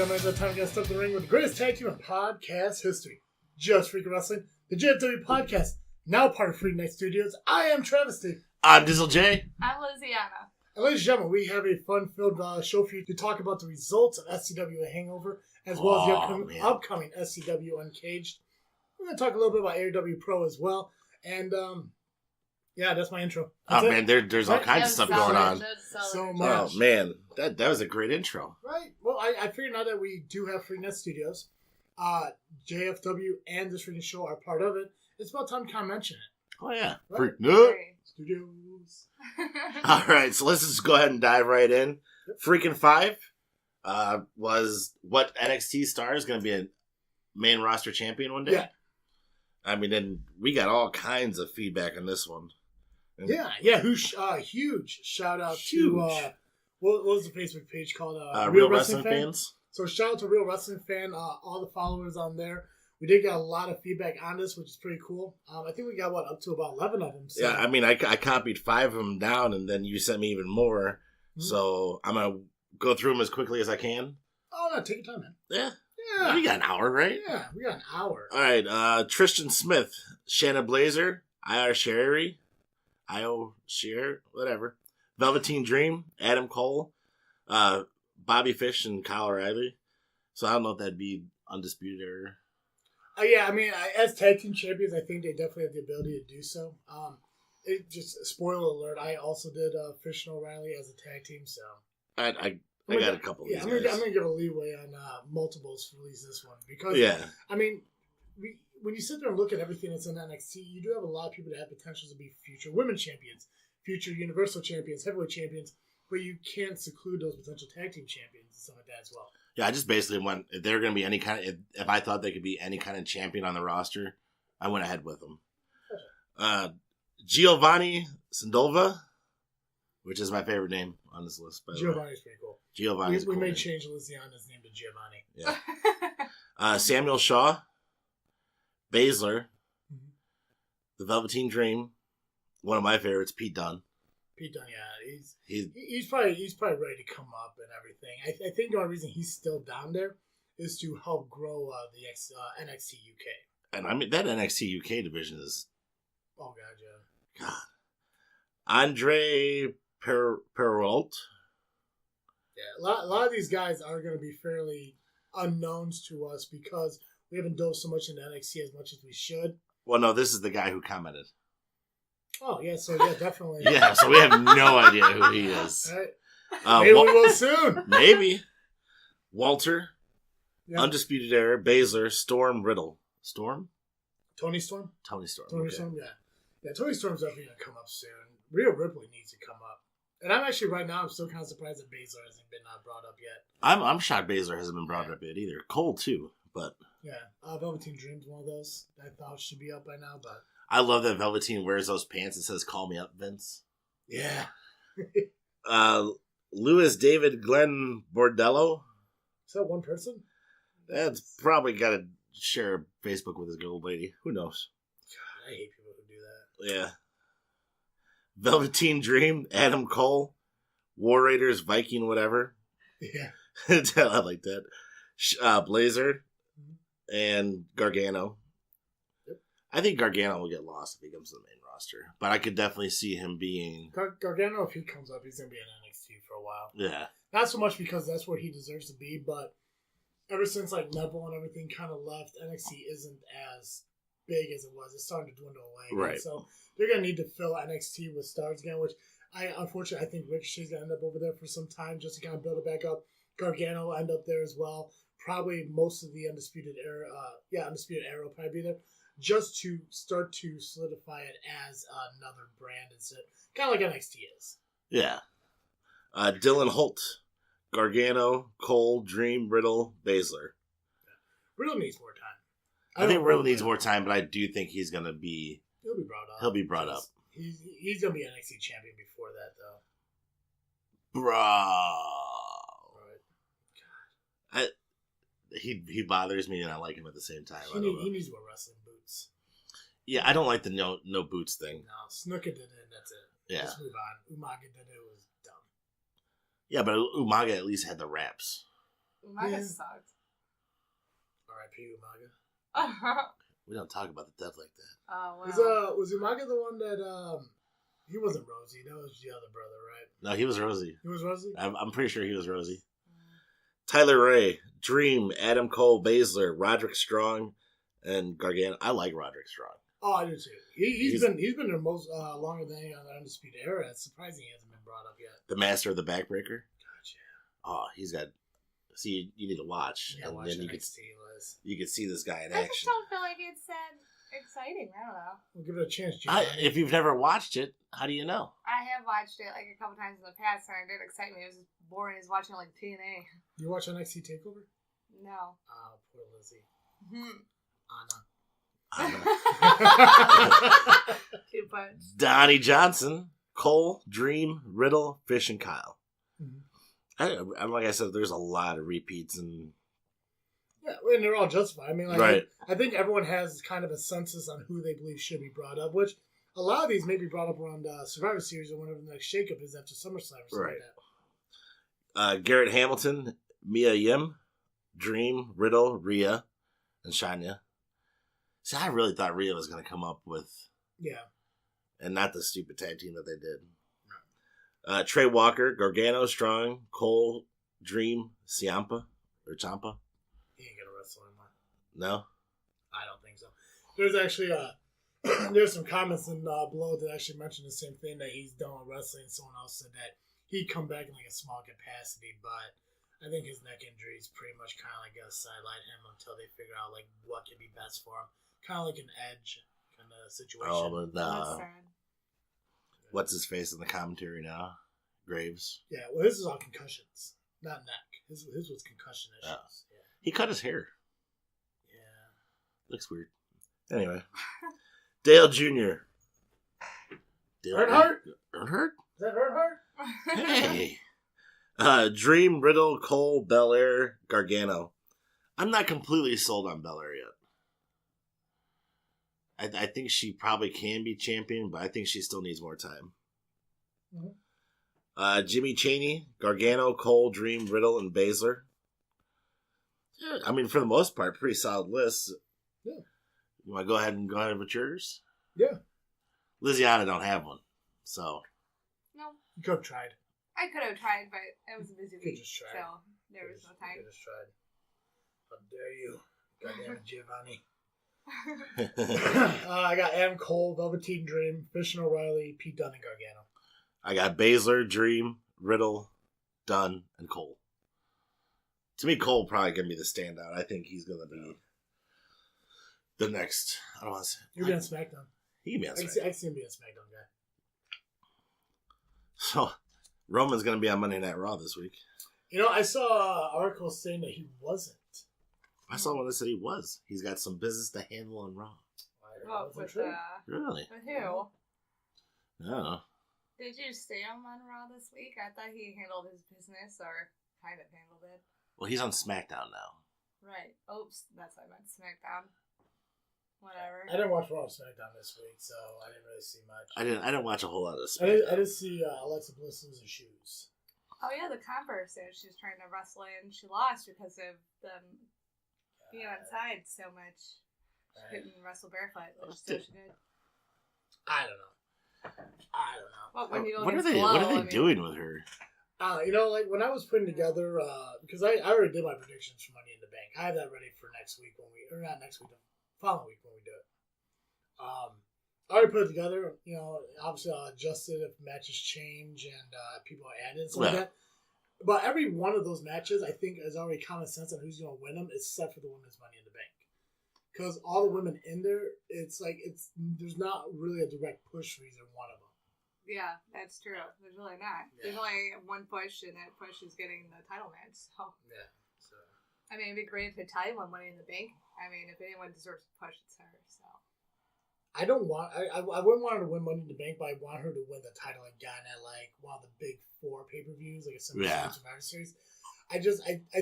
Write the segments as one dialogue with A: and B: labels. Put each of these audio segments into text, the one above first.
A: gentlemen, it's that time to get stuck in the ring with the greatest tag team in podcast history. Just Freakin Wrestling, the JFW podcast, now part of Freakin Night Studios. I am Travesty.
B: I'm Dizzle J.
C: I'm Liziana.
A: And ladies and gentlemen, we have a fun-filled show for you to talk about the results of SCW Hangover, as well as the upcoming SCW Uncaged. We're going to talk a little bit about ARWPro as well. And, yeah, that's my intro. That's
B: man, there's all kinds of stuff going on.
A: So much.
B: Oh, man, that was a great intro.
A: Right. Well, I figured now that we do have Freakin Night Studios, JFW and this Freakin Show are part of it, it's about time to kind of mention it.
B: Oh, yeah.
A: Right.
B: Freakin
A: Studios.
B: All right, so let's just go ahead and dive right in. Freakin 5 was what NXT star is going to be a main roster champion one day.
A: Yeah.
B: I mean, then we got all kinds of feedback on this one.
A: Yeah. Huge shout out to what was the Facebook page called?
B: Real Wrestling Fans.
A: So shout out to Real Wrestling Fan, all the followers on there. We did get a lot of feedback on this, which is pretty cool. I think we got up to about 11 of them. So.
B: Yeah, I mean, I copied 5 of them down, and then you sent me even more. Mm-hmm. So I'm gonna go through them as quickly as I can.
A: Oh no, take your time, man.
B: Yeah, we got an hour, right?
A: Yeah, we got an hour.
B: All right, Tristan Smith, Shanna Blazer, Io Shirai, whatever. Velveteen Dream, Adam Cole, Bobby Fish, and Kyle O'Reilly. So I don't know if that'd be Undisputed Era.
A: Yeah, I mean, as tag team champions, I think they definitely have the ability to do so. It just spoiler alert. I also did Fish and O'Reilly as a tag team, so
B: I got a couple of these guys.
A: I'm gonna give a leeway on multiples for at least this one because I mean, when you sit there and look at everything that's in NXT, you do have a lot of people that have potential to be future women's champions, future Universal champions, heavyweight champions, but you can't seclude those potential tag team champions and stuff like that as well. Yeah,
B: I just basically went, if they're going to be any kind of, if I thought they could be any kind of champion on the roster, I went ahead with them. Giovanni Sindolva, which is my favorite name on this list.
A: Giovanni's pretty cool.
B: Giovanni's
A: we
B: cool
A: may
B: name.
A: change Liziana's name to Giovanni.
B: Yeah. Samuel Shaw, Baszler, The Velveteen Dream, one of my favorites, Pete Dunne.
A: Pete Dunne, yeah, he's probably ready to come up and everything. I think the only reason he's still down there is to help grow the NXT UK.
B: And I mean that NXT UK division is.
A: Oh god, yeah.
B: God. Andre Perrault.
A: Yeah, a lot of these guys are going to be fairly unknowns to us because we haven't dove so much into NXT as much as we should.
B: Well, no, this is the guy who commented.
A: Oh, yeah, so yeah, definitely.
B: Yeah, so we have no idea who he is.
A: Right. Maybe we will soon.
B: Maybe. Walter, Undisputed Era, Baszler, Storm, Riddle. Storm?
A: Tony Storm?
B: Tony Storm,
A: yeah. Yeah, Tony Storm's definitely going to come up soon. Rhea Ripley needs to come up. And I'm actually, right now, I'm still kind of surprised that Baszler hasn't been brought up yet.
B: I'm shocked Baszler hasn't been brought up yet either. Cole, too, but...
A: Yeah, Velveteen Dream's one of those that I thought should be up by now, but...
B: I love that Velveteen wears those pants and says, "Call me up, Vince."
A: Yeah.
B: Louis David Glenn Bordello.
A: Is that one person?
B: That's probably got to share Facebook with his old lady. Who knows?
A: God, I hate people who do that.
B: Yeah. Velveteen Dream, Adam Cole, War Raiders, Viking, whatever.
A: Yeah.
B: I like that. Blazer and Gargano. I think Gargano will get lost if he comes to the main roster. But I could definitely see him being...
A: Gargano, if he comes up, he's going to be in NXT for a while.
B: Yeah.
A: Not so much because that's where he deserves to be, but ever since Neville and everything kind of left, NXT isn't as big as it was. It's starting to dwindle away.
B: Right.
A: So they're going to need to fill NXT with stars again, which unfortunately, I think Ricochet's going to end up over there for some time just to kind of build it back up. Gargano will end up there as well. Probably most of the Undisputed Era, Undisputed Era will probably be there. Just to start to solidify it as another brand instead. Kind of like NXT is.
B: Yeah. Dylan Holt, Gargano, Cole, Dream, Riddle, Baszler.
A: Riddle needs more time.
B: I think Riddle needs more time, but I do think he's going to be...
A: He'll be brought up.
B: He'll be brought up.
A: He's going to be NXT champion before that, though.
B: Bro.
A: Right. God.
B: He bothers me and I like him at the same time.
A: He needs more wrestling boots.
B: Yeah, I don't like the no boots thing.
A: No, Snuka did it, that's it.
B: Yeah.
A: Let's move on. Umaga did it, was dumb.
B: Yeah, but Umaga at least had the raps.
C: Umaga sucked.
A: R.I.P. Umaga.
B: We don't talk about the dead like that.
C: Oh, wow.
A: Was Umaga the one that he wasn't Rosie? That was the other brother, right?
B: No, he was Rosie.
A: He was Rosie?
B: I'm pretty sure he was Rosie. Tyler Ray, Dream, Adam Cole, Baszler, Roderick Strong, and Gargano. I like Roderick Strong.
A: Oh, I do too. He's been there most longer than any other Undisputed Era. It's surprising he hasn't been brought up yet.
B: The Master of the Backbreaker.
A: Gotcha.
B: Oh, he's got. See, you need to watch,
A: Yeah,
B: and
A: watch
B: then
A: NXT, Liz.
B: you can see this guy in
C: I just
B: action.
C: don't feel like it's that exciting. I don't know.
A: We'll give it a chance, Giovanni.
B: If you've never watched it, how do you know?
C: I have watched it like a couple times in the past, and it didn't excite me. It was as boring as watching like TNA.
A: You watch NXT TakeOver?
C: No.
A: Oh, poor Lizzie. Anna.
C: Too much.
B: Donnie Johnson, Cole, Dream, Riddle, Fish, and Kyle.
A: Mm-hmm.
B: Like I said, there's a lot of repeats, and
A: Yeah, and they're all justified. I mean, like,
B: right.
A: I think everyone has kind of a census on who they believe should be brought up, which a lot of these may be brought up around Survivor Series or whenever the next shakeup is after SummerSlam or something
B: Right.
A: like that.
B: Garrett Hamilton, Mia Yim, Dream, Riddle, Rhea, and Shania. See, I really thought Rhea was going to come up with,
A: Yeah.
B: and not the stupid tag team that they did. Trey Walker, Gargano, Strong, Cole, Dream, Ciampa, or Ciampa.
A: He ain't gonna wrestle anymore.
B: No?
A: I don't think so. There's actually there's some comments in below that actually mentioned the same thing, that he's done with wrestling. Someone else said that he'd come back in like a small capacity, but I think his neck injury is pretty much kind of like gonna sideline him until they figure out like what can be best for him. Kind of like an Edge kind of situation.
B: Oh, but
C: That's sad.
B: what's his face in the commentary now? Graves.
A: Yeah, well, his is all concussions, not neck. His was concussion issues.
B: Oh.
A: Yeah.
B: He cut his hair.
A: Yeah.
B: Looks weird. Anyway. Dale Jr.
A: Earnhardt?
B: Earnhardt?
A: Is that Earnhardt?
B: Hey. Dream, Riddle, Cole, Belair, Gargano. I'm not completely sold on Belair yet. I think she probably can be champion, but I think she still needs more time.
A: Mm-hmm.
B: Jimmy Chaney, Gargano, Cole, Dream, Riddle, and Baszler. Yeah, I mean, for the most part, pretty solid list.
A: Yeah.
B: You want to go ahead with yours?
A: Yeah.
B: Liziana don't have one, so.
C: No.
A: You could have tried.
C: I could have tried, but it was a busy
A: You could
C: week,
A: just try.
C: so there was no time.
A: You could have tried. How dare you. Goddamn it, Giovanni. I got Adam Cole, Velveteen Dream, Fish and O'Reilly, Pete Dunne, and Gargano.
B: I got Baszler, Dream, Riddle, Dunn, and Cole. To me, Cole probably going to be the standout. I think he's going to be the next. I don't want to say.
A: You'll be on SmackDown.
B: He can be on
A: I can
B: SmackDown.
A: see him being a SmackDown guy.
B: So, Roman's going to be on Monday Night Raw this week.
A: You know, I saw articles saying that he wasn't.
B: I saw one that said he was. He's got some business to handle on Raw.
C: What, with,
B: Really?
C: with who?
B: No.
C: Did you see him on Raw this week? I thought he handled his business, or kind of handled it.
B: Well, he's on SmackDown now.
C: Right. Oops, that's what I meant. SmackDown. Whatever.
A: I didn't watch Raw or SmackDown this week, so I didn't really see much.
B: I didn't watch a whole lot of
A: I
B: SmackDown.
A: didn't see Alexa Bliss lose her shoes.
C: Oh yeah, the Converse that she was trying to wrestle in, she lost because of them being outside so much. She couldn't wrestle barefoot, which so she did.
A: I don't know.
C: Well, when you go
B: What are they doing with her?
A: You know, like when I was putting together, because I already did my predictions for Money in the Bank. I have that ready for next week or not next week, the following week when we do it. I already put it together. You know, obviously I'll adjust it if matches change and people are added and stuff like that. But every one of those matches, I think, is already common sense on who's going to win them, except for the women's Money in the Bank. Because all the women in there, there's not really a direct push for either one of them.
C: Yeah, that's true. There's really not. Yeah. There's only one push, and that push is getting the title match. So.
A: Yeah. So.
C: I mean, it'd be great if the title won Money in the Bank. I mean, if anyone deserves a push, it's her. So.
A: I wouldn't want her to win Money in the Bank, but I want her to win the title again at like one of the big 4 pay-per-views, like a SummerSlam Survivor Series. I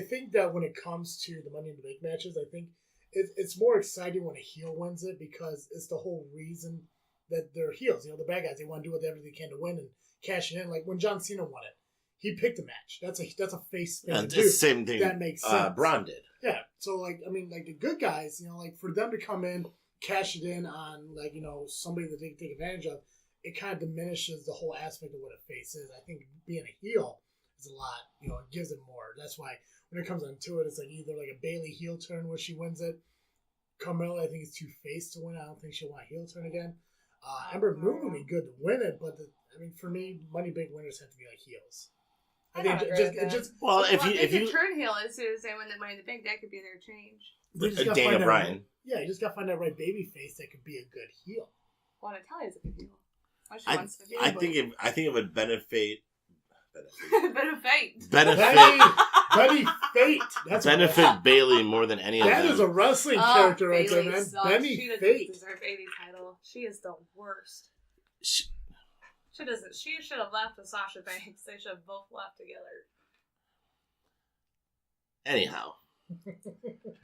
A: think that when it comes to the Money in the Bank matches, I think it's more exciting when a heel wins it, because it's the whole reason that they're heels. You know, the bad guys, they want to do whatever they can to win and cash it in. Like when John Cena won it, he picked a match. That's a face thing.
B: And
A: to
B: it's
A: do.
B: the same thing
A: That makes sense.
B: Braun did.
A: Yeah. So like, I mean, like the good guys, like for them to come in, cash it in on like somebody that they can take advantage of, it kind of diminishes the whole aspect of what a face is. I think being a heel is a lot. It gives it more. That's why when it comes onto it, it's like either like a Bayley heel turn where she wins it. Carmella, I think, is too face to win. I don't think she'll want a heel turn again. Ember Moon would be good to win it, but for me, Money Big winners have to be like heels. I think it just
B: well, if
C: you
B: you
C: turn heel as soon as they win the Money in the Bank, that could be their change.
B: Daniel Bryan.
A: Yeah, you just gotta find that right baby face that could be a good heel.
C: Well, Natalia's a good heel.
B: I think it would benefit.
A: Betty Fate. That's
B: benefit Bayley more than any of them.
A: That is a wrestling character right there, man. Benny
C: She doesn't
A: Fate.
C: deserve any title. She is the worst. She doesn't. She should have left with Sasha Banks. They should have both left together.
B: Anyhow,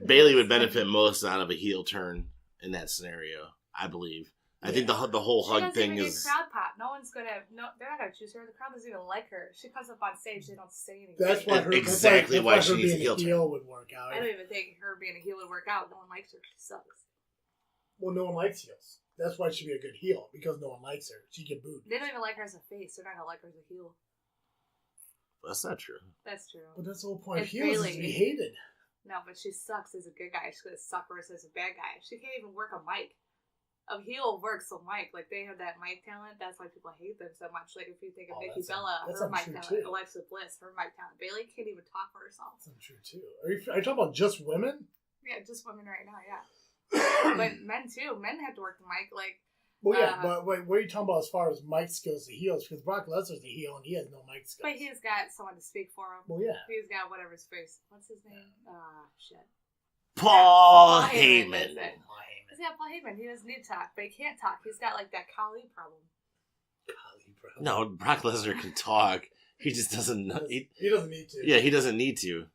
B: Bayley would benefit most out of a heel turn in that scenario, I believe. I think the whole hug thing is
C: crowd pop. No one's gonna. No, they're not gonna choose her. The crowd doesn't even like her. She comes up on stage. They don't say anything.
A: That's why
B: she needs a heel turn.
A: Would work out.
C: I don't even think her being a heel would work out. No one likes her. She sucks.
A: Well, no one likes heels. That's why she'd be a good heel because no one likes her. She get booed.
C: They don't even like her as a face. They're not gonna like her as a heel.
B: That's not true.
C: That's true.
A: But that's the whole point of heels is to be hated.
C: No, but she sucks as a good guy. She's gonna suck worse as a bad guy. She can't even work a mic. A heel works a mic. Like, they have that mic talent. That's why people hate them so much. Like, if you think of Nikki Bella, her mic talent.
A: Too.
C: Alexa Bliss, her mic talent. Bayley can't even talk for herself.
A: That's untrue, too. Are you talking about just women?
C: Yeah, just women right now, yeah. But men, too. Men have to work the mic. Like,
A: well, yeah, but wait, what are you talking about as far as mic skills to heels? Because Brock Lesnar's a heel and he has no mic skills.
C: But he's got someone to speak for him.
A: Well, yeah.
C: He's got whatever his face. What's his name? Shit.
B: Paul Heyman.
C: He's got Paul Heyman. He doesn't need to talk, but he can't talk. He's got like that Kali problem.
B: No, Brock Lesnar can talk. He just doesn't. He
A: doesn't need to.
B: Yeah, he doesn't need to.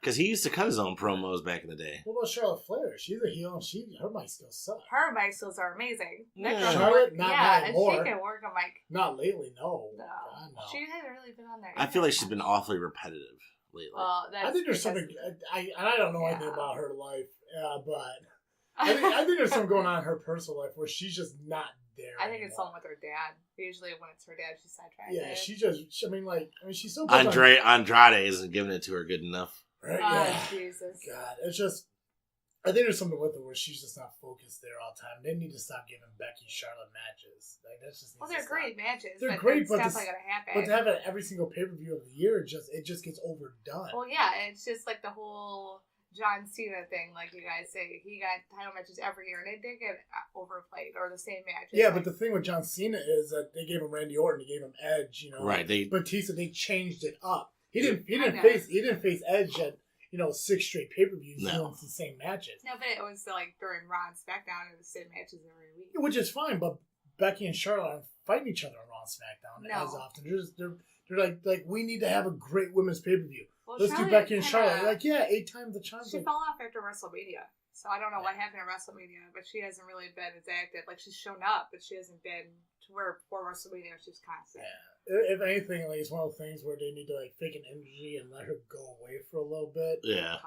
B: Because he used to cut his own promos back in the day.
A: What about Charlotte Flair? She's a heel and her mic skills suck.
C: Her mic skills are amazing.
A: Yeah. Charlotte, not anymore.
C: And she can work a mic.
A: Not lately, no.
C: No.
A: God, no.
C: She hasn't really been on there.
B: I feel like she's been awfully repetitive lately.
C: Well,
A: I think there's something. I don't know anything about her life, but I think there's something going on in her personal life where she's just not there.
C: I think it's something with her dad. Usually, when it's her dad, she's sidetracked.
A: Yeah, she's still.
B: Andrade isn't giving it to her good enough.
A: Right?
C: Oh,
A: yeah.
C: Jesus.
A: God, it's just. I think there's something with her where she's just not focused there all the time. They need to stop giving Becky Charlotte matches. Like that's just.
C: Well, they're great matches.
A: They're great, but
C: it's definitely gonna happen.
A: But to have it every single pay-per-view of the year, it just gets overdone.
C: Well, yeah, it's just like the whole John Cena thing, like you guys say. He got title matches every year, and it did get overplayed, or the same matches.
A: Yeah, but the thing with John Cena is that they gave him Randy Orton, they gave him Edge,
B: Right.
A: Batista, they changed it up. He didn't face Edge at 6 straight pay-per-views doing the same matches.
C: No, but it was like during Raw and SmackDown, it was the same matches every week.
A: Which is fine, but Becky and Charlotte aren't fighting each other on Raw and SmackDown as often. They're like we need to have a great women's pay-per-view.
C: Well,
A: let's do Becky and Charlotte. Like, yeah, 8 times the charm.
C: She fell off after WrestleMania. So I don't know what happened at WrestleMania, but she hasn't really been as active. Like, she's shown up, but she hasn't been to where before WrestleMania she was constant.
A: Yeah. If anything, like, it's one of the things where they need to like fake an energy and let her go away for a little bit.
B: Yeah.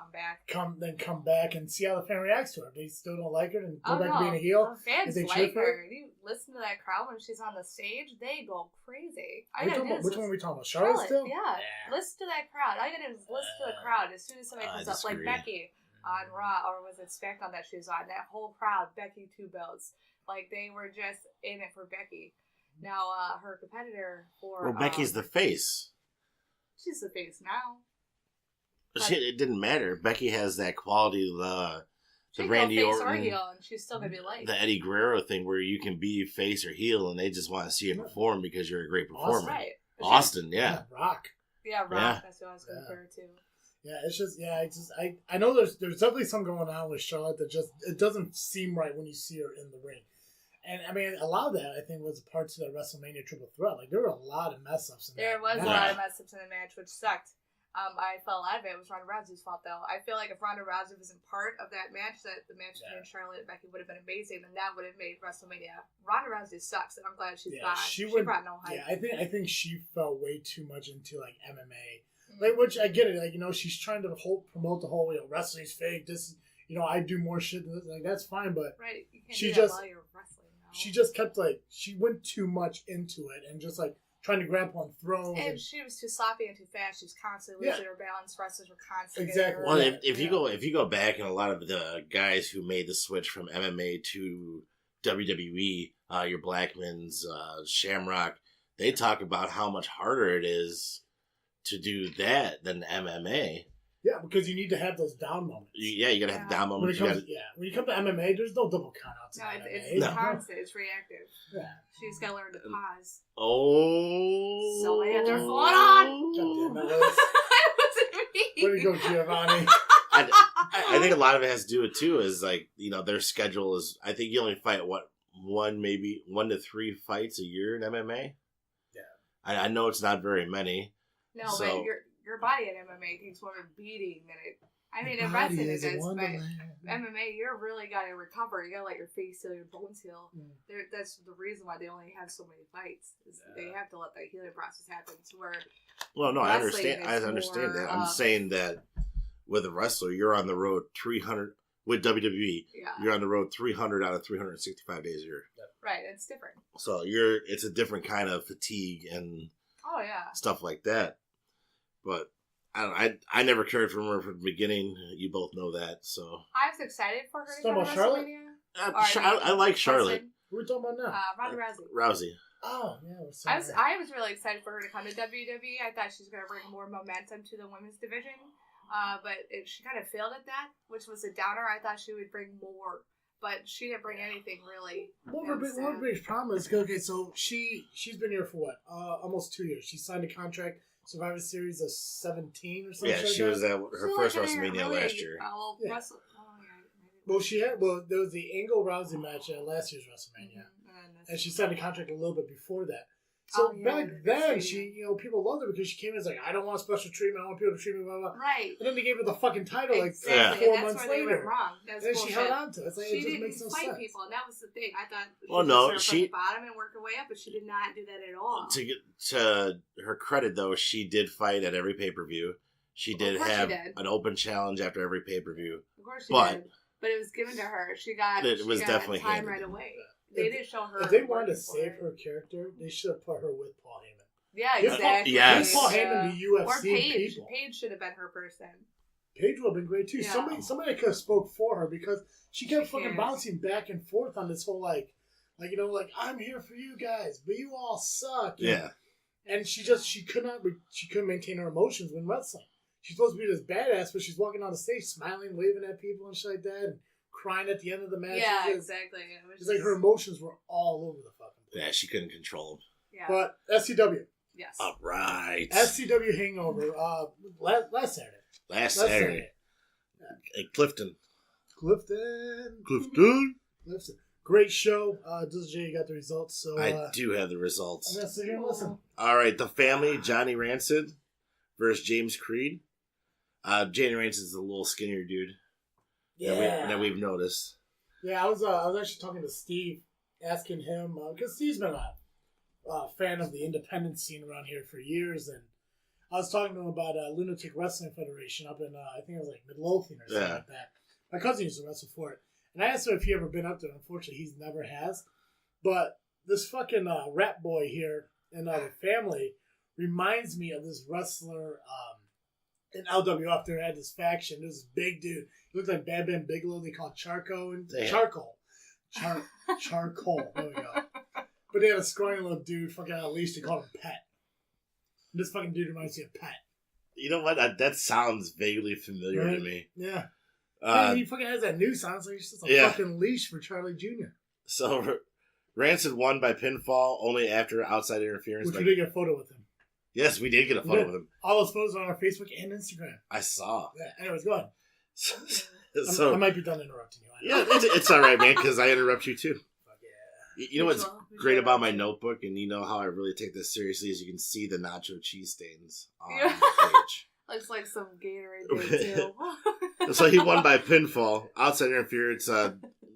A: Come back and see how the fan reacts to her. If they still don't like her, then go back to being a heel.
C: The fans like her. You listen to that crowd when she's on the stage, they go crazy.
A: Which one are we talking about? Charlotte still?
C: Yeah. Listen to that crowd. All you gotta do is listen to the crowd as soon as somebody comes up, like Becky on Raw, or was it SmackDown that she was on? That whole crowd, Becky 2 belts. Like, they were just in it for Becky. Now, her competitor for...
B: Well, Becky's the face.
C: She's the face now.
B: It didn't matter. Becky has that quality, the Randy Orton,
C: or heel, and she's still going to be liked.
B: The Eddie Guerrero thing where you can be face or heel, and they just want to see you perform because you're a great performer.
C: Right.
B: Austin, yeah.
A: Rock.
C: Yeah, Rock. Yeah. That's what I was going to compare to.
A: Yeah, it's just, I know there's definitely something going on with Charlotte that just, it doesn't seem right when you see her in the ring. And, I mean, a lot of that, I think, was part to the WrestleMania Triple Threat. Like, there were a lot of mess-ups in
C: there was a lot of mess-ups in the match, which sucked. I felt a lot of it was Ronda Rousey's fault, though. I feel like if Ronda Rousey wasn't part of that match, that the match between Charlotte and Becky would have been amazing, and that would have made WrestleMania. Ronda Rousey sucks, and I'm glad she's gone. She brought no hype.
A: Yeah, I think she fell way too much into like MMA, like, which I get it. Like, she's trying to promote the whole wrestling's fake. This, I do more shit than this. Like, that's fine, but
C: right, you can't do that while you're wrestling. No.
A: She just kept she went too much into it and just trying to grapple on thrones.
C: And she was too sloppy and too fast. She was constantly losing her balance. Wrestlers were constantly
A: exactly.
B: Well, if you go back, and a lot of the guys who made the switch from MMA to WWE, your Blackmans, Shamrock, they talk about how much harder it is to do that than MMA.
A: Yeah, because you need to have those down moments.
B: You got to have down moments.
A: When you come to MMA, there's no double countouts.
C: No, it's constant. It's reactive. Yeah. She's got to learn to pause.
B: Oh.
C: So they had their foot on.
A: God damn, that wasn't me. Way to go, Giovanni.
B: I think a lot of it has to do with, too, is their schedule is, I think you only fight, 1 to 3 fights a year in MMA?
A: Yeah.
B: I know it's not very many.
C: No, but your body in MMA takes more of a beating than it. I mean, in wrestling it does, but MMA, you're really got to recover. You got to let your face heal, your bones heal. That's the reason why they only have so many fights. They have to let that healing process happen. To where
B: well, no, I understand. I understand that. I'm saying that with a wrestler, you're on the road 300 with WWE.
C: Yeah.
B: You're on the road 300 out of 365 days a year.
C: Right, it's different.
B: So it's a different kind of fatigue and stuff like that. But I never cared for her from the beginning. You both know that. So
C: I was excited for her to come to
A: Charlotte?
C: WrestleMania.
B: I like Charlotte.
A: Who are we talking about now?
C: Ronda Rousey.
B: Rousey.
A: Oh yeah,
C: I was really excited for her to come to WWE. I thought she was going to bring more momentum to the women's division, but she kind of failed at that, which was a downer. I thought she would bring more. But she didn't bring anything really.
A: One of her biggest problem is so she's been here for what? Almost 2 years. She signed a contract, Survivor Series of 17 or something.
B: Yeah, she was at her first WrestleMania last year.
A: There was the Angle Rousey match at last year's WrestleMania, and she signed a contract a little bit before that. So back then, she, people loved her because she came in as I don't want special treatment. I want people to treat me, blah, blah.
C: Right.
A: And then they gave her the fucking title 4 months later. They went wrong. That's and bullshit. She held on to it.
C: She didn't fight people, and that was the thing. I thought
B: she
C: from the bottom and work her way up, but she did not do that at all.
B: To her credit, though, she did fight at every pay-per-view. She did have an open challenge after every pay-per-view.
C: Of course she did. But it was given to her. She got
B: definitely
C: time right away. They didn't show her.
A: If they wanted to save her character, they should have put her with Paul Heyman.
C: Yeah, exactly.
B: Yes.
A: Paul Heyman to UFC
C: or Paige.
A: people.
C: Paige should have been her person.
A: Paige would have been great too. Yeah. Somebody could have spoke for her because she kept fucking bouncing back and forth on this whole I'm here for you guys, but you all suck.
B: Yeah.
A: And she couldn't maintain her emotions when wrestling. She's supposed to be this badass, but she's walking on the stage smiling, waving at people and shit like that, and crying at the end of the match.
C: Yeah, exactly.
A: It's like her emotions were all over the fucking place.
B: Yeah, she couldn't control them.
C: Yeah.
A: But SCW.
C: Yes.
B: All right.
A: SCW Hangover. Last Saturday.
B: Last Saturday.
A: Yeah.
B: At Clifton.
A: Great show. Jay, you got the results. So
B: I do have the results.
A: I'm gonna sit here and listen.
B: All right, the family, Johnny Rancid versus James Creed. Johnny Rancid's a little skinnier dude.
A: Yeah.
B: That we've noticed.
A: Yeah, I was actually talking to Steve, asking him because Steve's been a fan of the independent scene around here for years, and I was talking to him about Lunatic Wrestling Federation up in I think it was Midlothian or something like that. My cousin used to wrestle for it, and I asked him if he ever been up there. Unfortunately, he's never has. But this fucking rap boy here and the family reminds me of this wrestler in LWF. There had this faction. This big dude. He looked like Bam Bam Bigelow. They called Charcoal. Charcoal. There we go. But they had a scrawny little dude fucking on a leash. They called him Pet. And this fucking dude reminds me of Pet.
B: You know what? That sounds vaguely familiar to me.
A: Yeah. He fucking has that new sound. It's like it's just a fucking leash for Charlie Jr.
B: So Rancid won by pinfall only after outside interference.
A: Which we did get a photo with him.
B: Yes, we did get a photo with him.
A: All those photos are on our Facebook and Instagram.
B: I saw.
A: Yeah. Anyways, go on.
B: So
A: I might be done interrupting you.
B: Yeah, it's all right, man, because I interrupt you too.
A: Fuck yeah.
B: You know what's great about my notebook, and you know how I really take this seriously, is you can see the nacho cheese stains on the page.
C: Looks like some Gatorade there, too.
B: So he won by pinfall. Outside interference.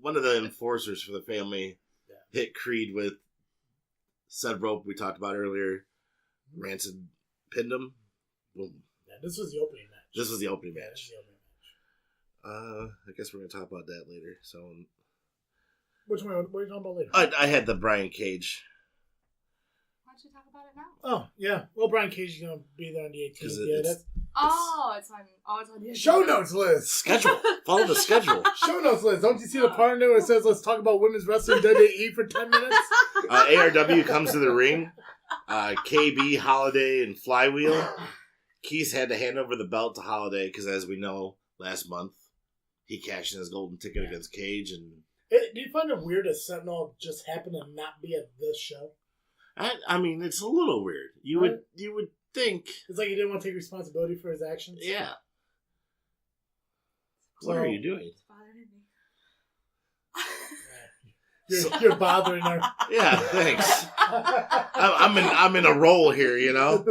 B: One of the enforcers for the family hit Creed with said rope we talked about earlier. Rancid pinned him. Boom.
A: Yeah, this was the opening match.
B: This was the opening
A: Yeah,
B: match.
A: this was the opening match.
B: I guess we're going to talk about that later. So,
A: Which one? What are you talking about later?
B: I had the Brian Cage.
C: Why don't you talk about it now?
A: Oh, yeah. Well, Brian Cage is going to be there on the 18th.
B: It's
C: on the
A: Show notes, Liz.
B: Schedule. Follow the schedule.
A: Show notes, Liz. Don't you see the part in there where it says, let's talk about women's wrestling WWE for 10 minutes?
B: ARW comes to the ring. KB, Holiday, and Flywheel. Keith had to hand over the belt to Holiday because, as we know, last month he cashed in his golden ticket against Cage. And
A: Do you find it weird that Sentinel just happened to not be at this show?
B: I mean, it's a little weird. You would think
A: It's like he didn't want to take responsibility for his actions?
B: yeah.
A: So,
B: What are you doing?
C: It's bothering me.
A: You're bothering her.
B: Yeah, thanks. I'm in a role here, you know.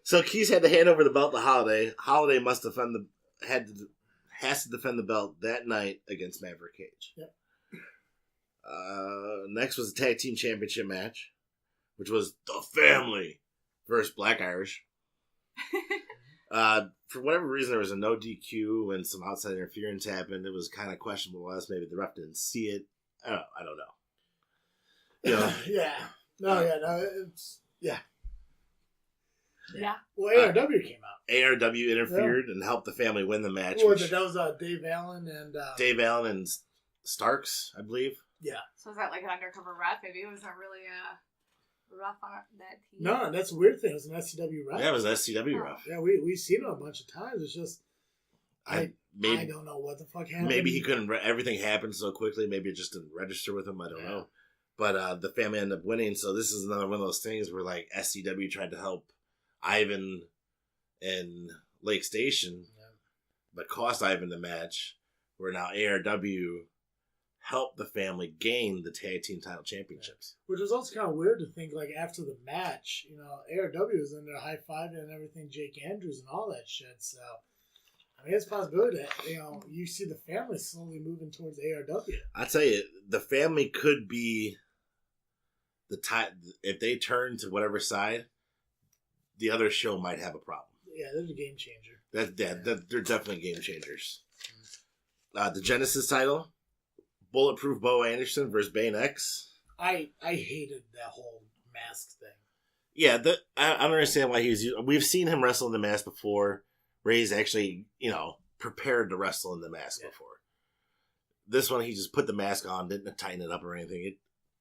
B: So Keith had to hand over the belt to Holiday. Holiday must has to defend the belt that night against Maverick Cage.
A: Yep.
B: Next was the tag team championship match, which was the Family versus Black Irish. For whatever reason, there was a no DQ and some outside interference happened. It was kind of questionable as maybe the ref didn't see it. I don't know. You know,
A: Yeah.
C: Yeah.
A: Well, ARW came out.
B: ARW interfered and helped the Family win the match.
A: That was Dave Allen and
B: Starks, I believe.
A: Yeah.
C: So is that like an undercover ref? Maybe it wasn't really a ref on that team.
A: No, that's a weird thing. It was an SCW ref.
B: Yeah, it was SCW ref.
A: Yeah, we've seen it a bunch of times. It's just I
B: Maybe,
A: don't know what the fuck happened.
B: maybe he couldn't. Everything happened so quickly. Maybe it just didn't register with him. I don't know. But the Family ended up winning. So this is another one of those things where like SCW tried to help Ivan and Lake Station, but cost Ivan the match. Where now ARW helped the Family gain the tag team title championships.
A: Which was also kind of weird to think, like, after the match, ARW was in there high-fiving and everything, Jake Andrews and all that shit, so, I mean, it's a possibility that, you see the Family slowly moving towards ARW.
B: I tell you, the Family could be if they turn to whatever side, the other show might have a problem.
A: Yeah, they're a game changer.
B: They're definitely game changers. The Genesis title, Bulletproof Bo Anderson versus Bane X.
A: I hated that whole mask thing.
B: Yeah, I don't understand why we've seen him wrestle in the mask before, where he's actually, prepared to wrestle in the mask before. This one, he just put the mask on, didn't tighten it up or anything.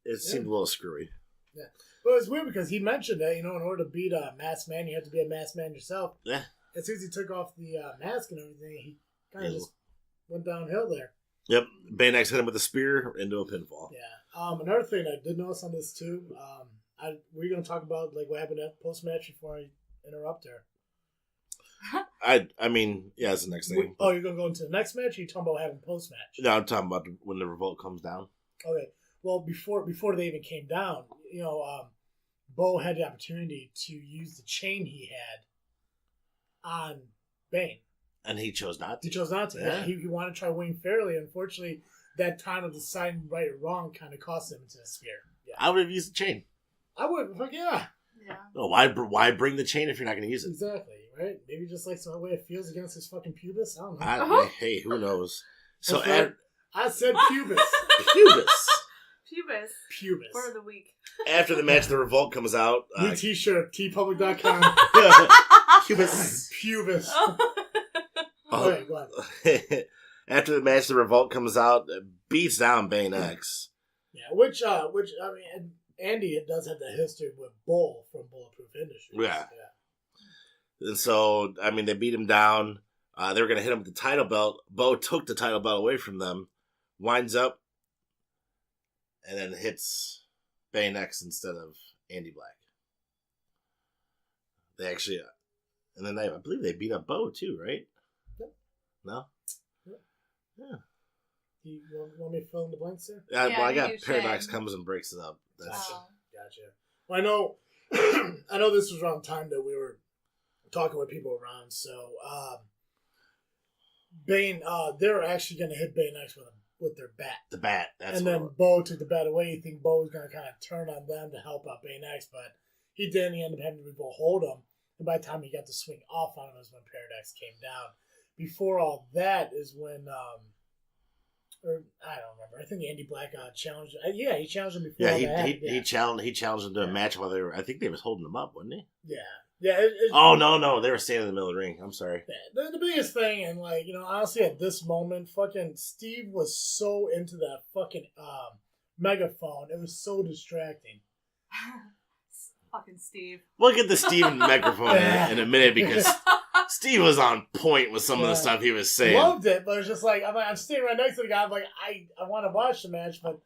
B: It seemed a little screwy.
A: Yeah. But it's weird because he mentioned that, in order to beat a masked man, you have to be a masked man yourself.
B: Yeah.
A: As soon as he took off the mask and everything, he kind of just went downhill there.
B: Yep. Bane X hit him with a spear into a pinfall.
A: Yeah. Another thing I did notice on this too, we're going to talk about like what happened at post-match before I interrupt her.
B: I mean, yeah, that's the next thing.
A: You're going to go into the next match, or you talking about what happened post-match?
B: No, I'm talking about when the revolt comes down.
A: Okay. Well, before they even came down, Bo had the opportunity to use the chain he had on Bane.
B: And he chose not to.
A: He chose not to.
B: Yeah.
A: He wanted to try winning fairly. Unfortunately, that time of deciding right or wrong kind of cost him into the spear. Yeah.
B: I would have used the chain.
A: I would. Fuck yeah.
C: Yeah.
B: No, why bring the chain if you're not going to use it?
A: Exactly. Right? Maybe just like the way it feels against his fucking pubis. I don't know.
B: Hey, who knows? So
A: I said pubis. Pubis.
C: For the week.
B: After the match, the revolt comes out.
A: New t-shirt, tpublic.com. Pubis. All right, go ahead.
B: After the match, the revolt comes out, beats down Bane X.
A: Yeah, which I mean, Andy does have the history with Bull from Bulletproof Industries.
B: Yeah. And so, I mean, they beat him down. They were going to hit him with the title belt. Bo took the title belt away from them, winds up, and then hits Bane X instead of Andy Black. They actually, and then I believe they beat up Bo too, right?
A: Yep.
B: No?
A: Yep.
B: Yeah.
A: You want me to fill in the blanks there?
B: Well, I got Paradox comes and breaks it up.
A: Gotcha. Well, I know this was around the time that we were talking with people around. So, Bane, they're actually going to hit Bane next with their bat.
B: The bat. That's
A: and then Bo took the bat away. You think Bo was going to kind of turn on them to help out Bane X, but he didn't. He ended up having to hold him. And by the time he got the swing off on him is when Paradox came down. Before all that is when, or I don't remember. I think Andy Black challenged. Yeah, he challenged him before.
B: He challenged him to a match while they were. I think they was holding him up, wasn't he?
A: Yeah. Yeah.
B: No, they were standing in the middle of the ring. I'm sorry.
A: Yeah, the biggest thing, and honestly, at this moment, fucking Steve was so into that fucking megaphone. It was so distracting.
C: Fucking Steve.
B: We'll get the Steve microphone in a minute because Steve was on point with some of the stuff he was saying.
A: Loved it, but it's just like I'm standing right next to the guy. I'm like, I want to watch the match, but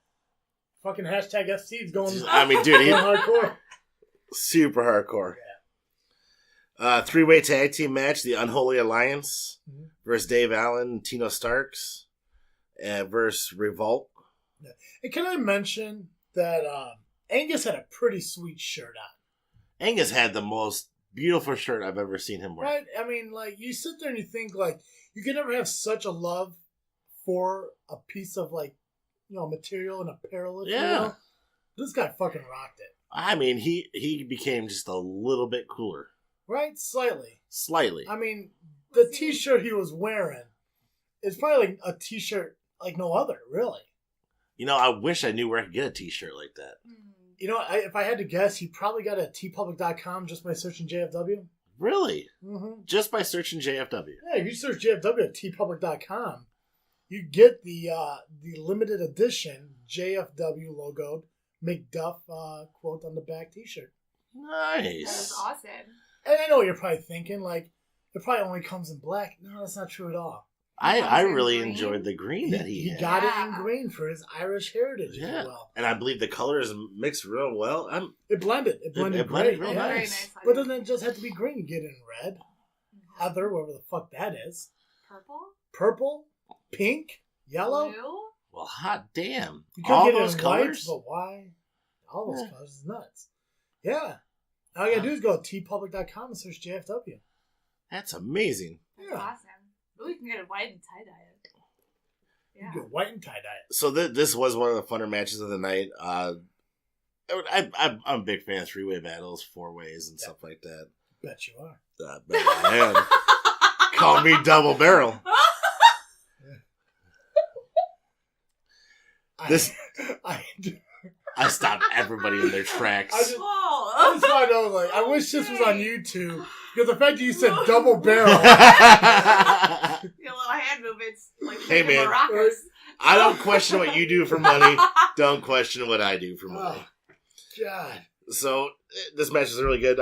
A: fucking hashtag F Steve's going.
B: I mean, dude, he's
A: hardcore,
B: super hardcore. Yeah. 3-way tag team match: the Unholy Alliance versus Dave Allen, Tino Starks, versus Revolt.
A: Yeah. And can I mention that Angus had a pretty sweet shirt on?
B: Angus had the most beautiful shirt I've ever seen him wear.
A: Right? I mean, you sit there and you think, you can never have such a love for a piece of, material and apparel.
B: Yeah.
A: This guy fucking rocked it.
B: I mean, he became just a little bit cooler.
A: Right? Slightly. I mean, the t-shirt he was wearing is probably a t-shirt like no other, really.
B: I wish I knew where I could get a t-shirt like that.
A: If I had to guess, he probably got it at tpublic.com just by searching JFW.
B: Really?
A: Mm-hmm.
B: Just by searching JFW?
A: Yeah, if you search JFW at tpublic.com, you get the limited edition JFW logoed McDuff quote on the back t-shirt.
B: Nice.
C: That was awesome.
A: And I know what you're probably thinking, it probably only comes in black. No, that's not true at all.
B: I really enjoyed the green that he had.
A: He got it in green for his Irish heritage as well.
B: And I believe the colors mixed real well.
A: It blended. It blended
B: real nice.
A: But it doesn't just have to be green. You get it in red, heather, whatever the fuck that is. Purple, pink, yellow.
C: Blue?
B: Well, hot damn.
A: You could get it in colors? White, but why? All those colors is nuts. Yeah. All you gotta do is go to tpublic.com and search JFW.
B: That's amazing.
C: That's awesome. Ooh, you can get it white and tie-dye.
A: Yeah. You can get white and tie-dye.
B: So this was one of the funner matches of the night. I'm a big fan of 3-way battles, 4-ways, and stuff like that.
A: Bet you are.
B: Bet I am. Call me double barrel. I stopped everybody in their tracks.
A: I just want to know, I wish this was on YouTube, because the fact that you said double barrel.
C: Your little hand movements,
B: hey man,
C: maracas.
B: I don't question what you do for money. Don't question what I do for money.
A: Oh, God.
B: So, this match is really good.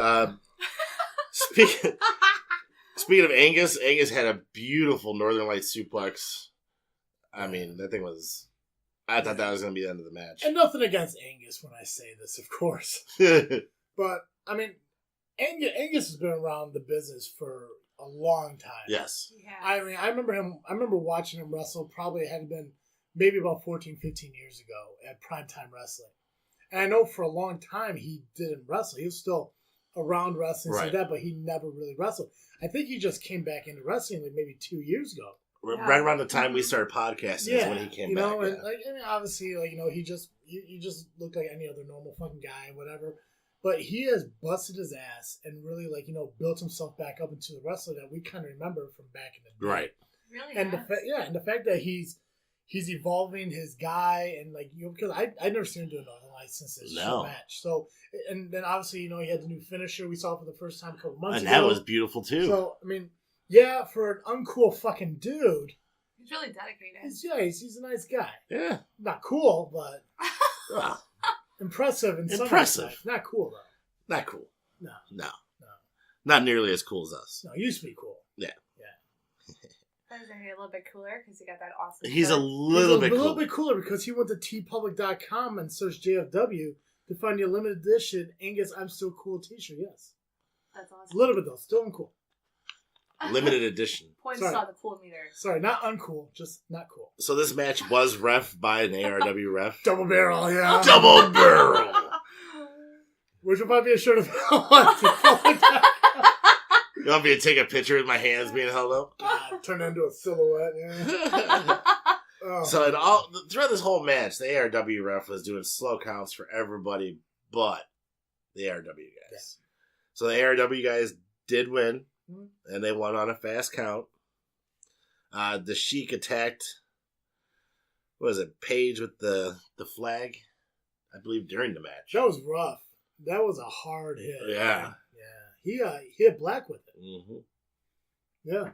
B: Speaking of Angus had a beautiful Northern Lights suplex. I mean, that thing was... I thought that was going to be the end of the match.
A: And nothing against Angus when I say this, of course. But, I mean, Angus has been around the business for a long time.
B: Yes.
C: Yeah.
A: I mean, I remember watching him wrestle, probably it had been maybe about 14, 15 years ago at Primetime Wrestling. And I know for a long time he didn't wrestle. He was still around wrestling, like that, but he never really wrestled. I think he just came back into wrestling maybe 2 years ago.
B: Right around the time we started podcasting is when he came back.
A: And obviously, he just looked like any other normal fucking guy, whatever. But he has busted his ass and really, built himself back up into the wrestler that we kind of remember from back in the day.
B: Right.
C: Really?
A: And the fact that he's evolving his guy and because I never seen him do a Northern Lights since this match. So and then obviously he had the new finisher we saw for the first time a couple months ago.
B: And that was beautiful too.
A: So I mean. Yeah, for an uncool fucking dude.
C: He's really dedicated.
A: He's a nice guy.
B: Yeah.
A: Not cool, but impressive in some respects. Not cool, though.
B: Not cool.
A: No.
B: Not nearly as cool as us.
A: No, he used to be cool.
B: Yeah.
C: Is he a little bit cooler because he got that awesome
B: He's
C: shirt?
B: a little bit
A: cooler because he went to tpublic.com and searched JFW to find the limited edition Angus I'm Still Cool t-shirt. Yes.
C: That's awesome.
A: A little bit, though. Still uncool.
B: Limited edition.
C: Points on the cool meter.
A: Sorry, not uncool, just not cool.
B: So this match was ref by an ARW ref.
A: Double barrel, yeah.
B: Double barrel.
A: Which will probably be a shirt of
B: You want me to take a picture with my hands being held up?
A: God, turn into a silhouette. Yeah.
B: So throughout this whole match, the ARW ref was doing slow counts for everybody but the ARW guys. Yeah. So the ARW guys did win, and they won on a fast count. The Sheik attacked, what was it, Paige with the flag, I believe, during the match.
A: That was rough. That was a hard hit.
B: Yeah.
A: Yeah. He hit Black with it.
B: Mm-hmm.
A: Yeah.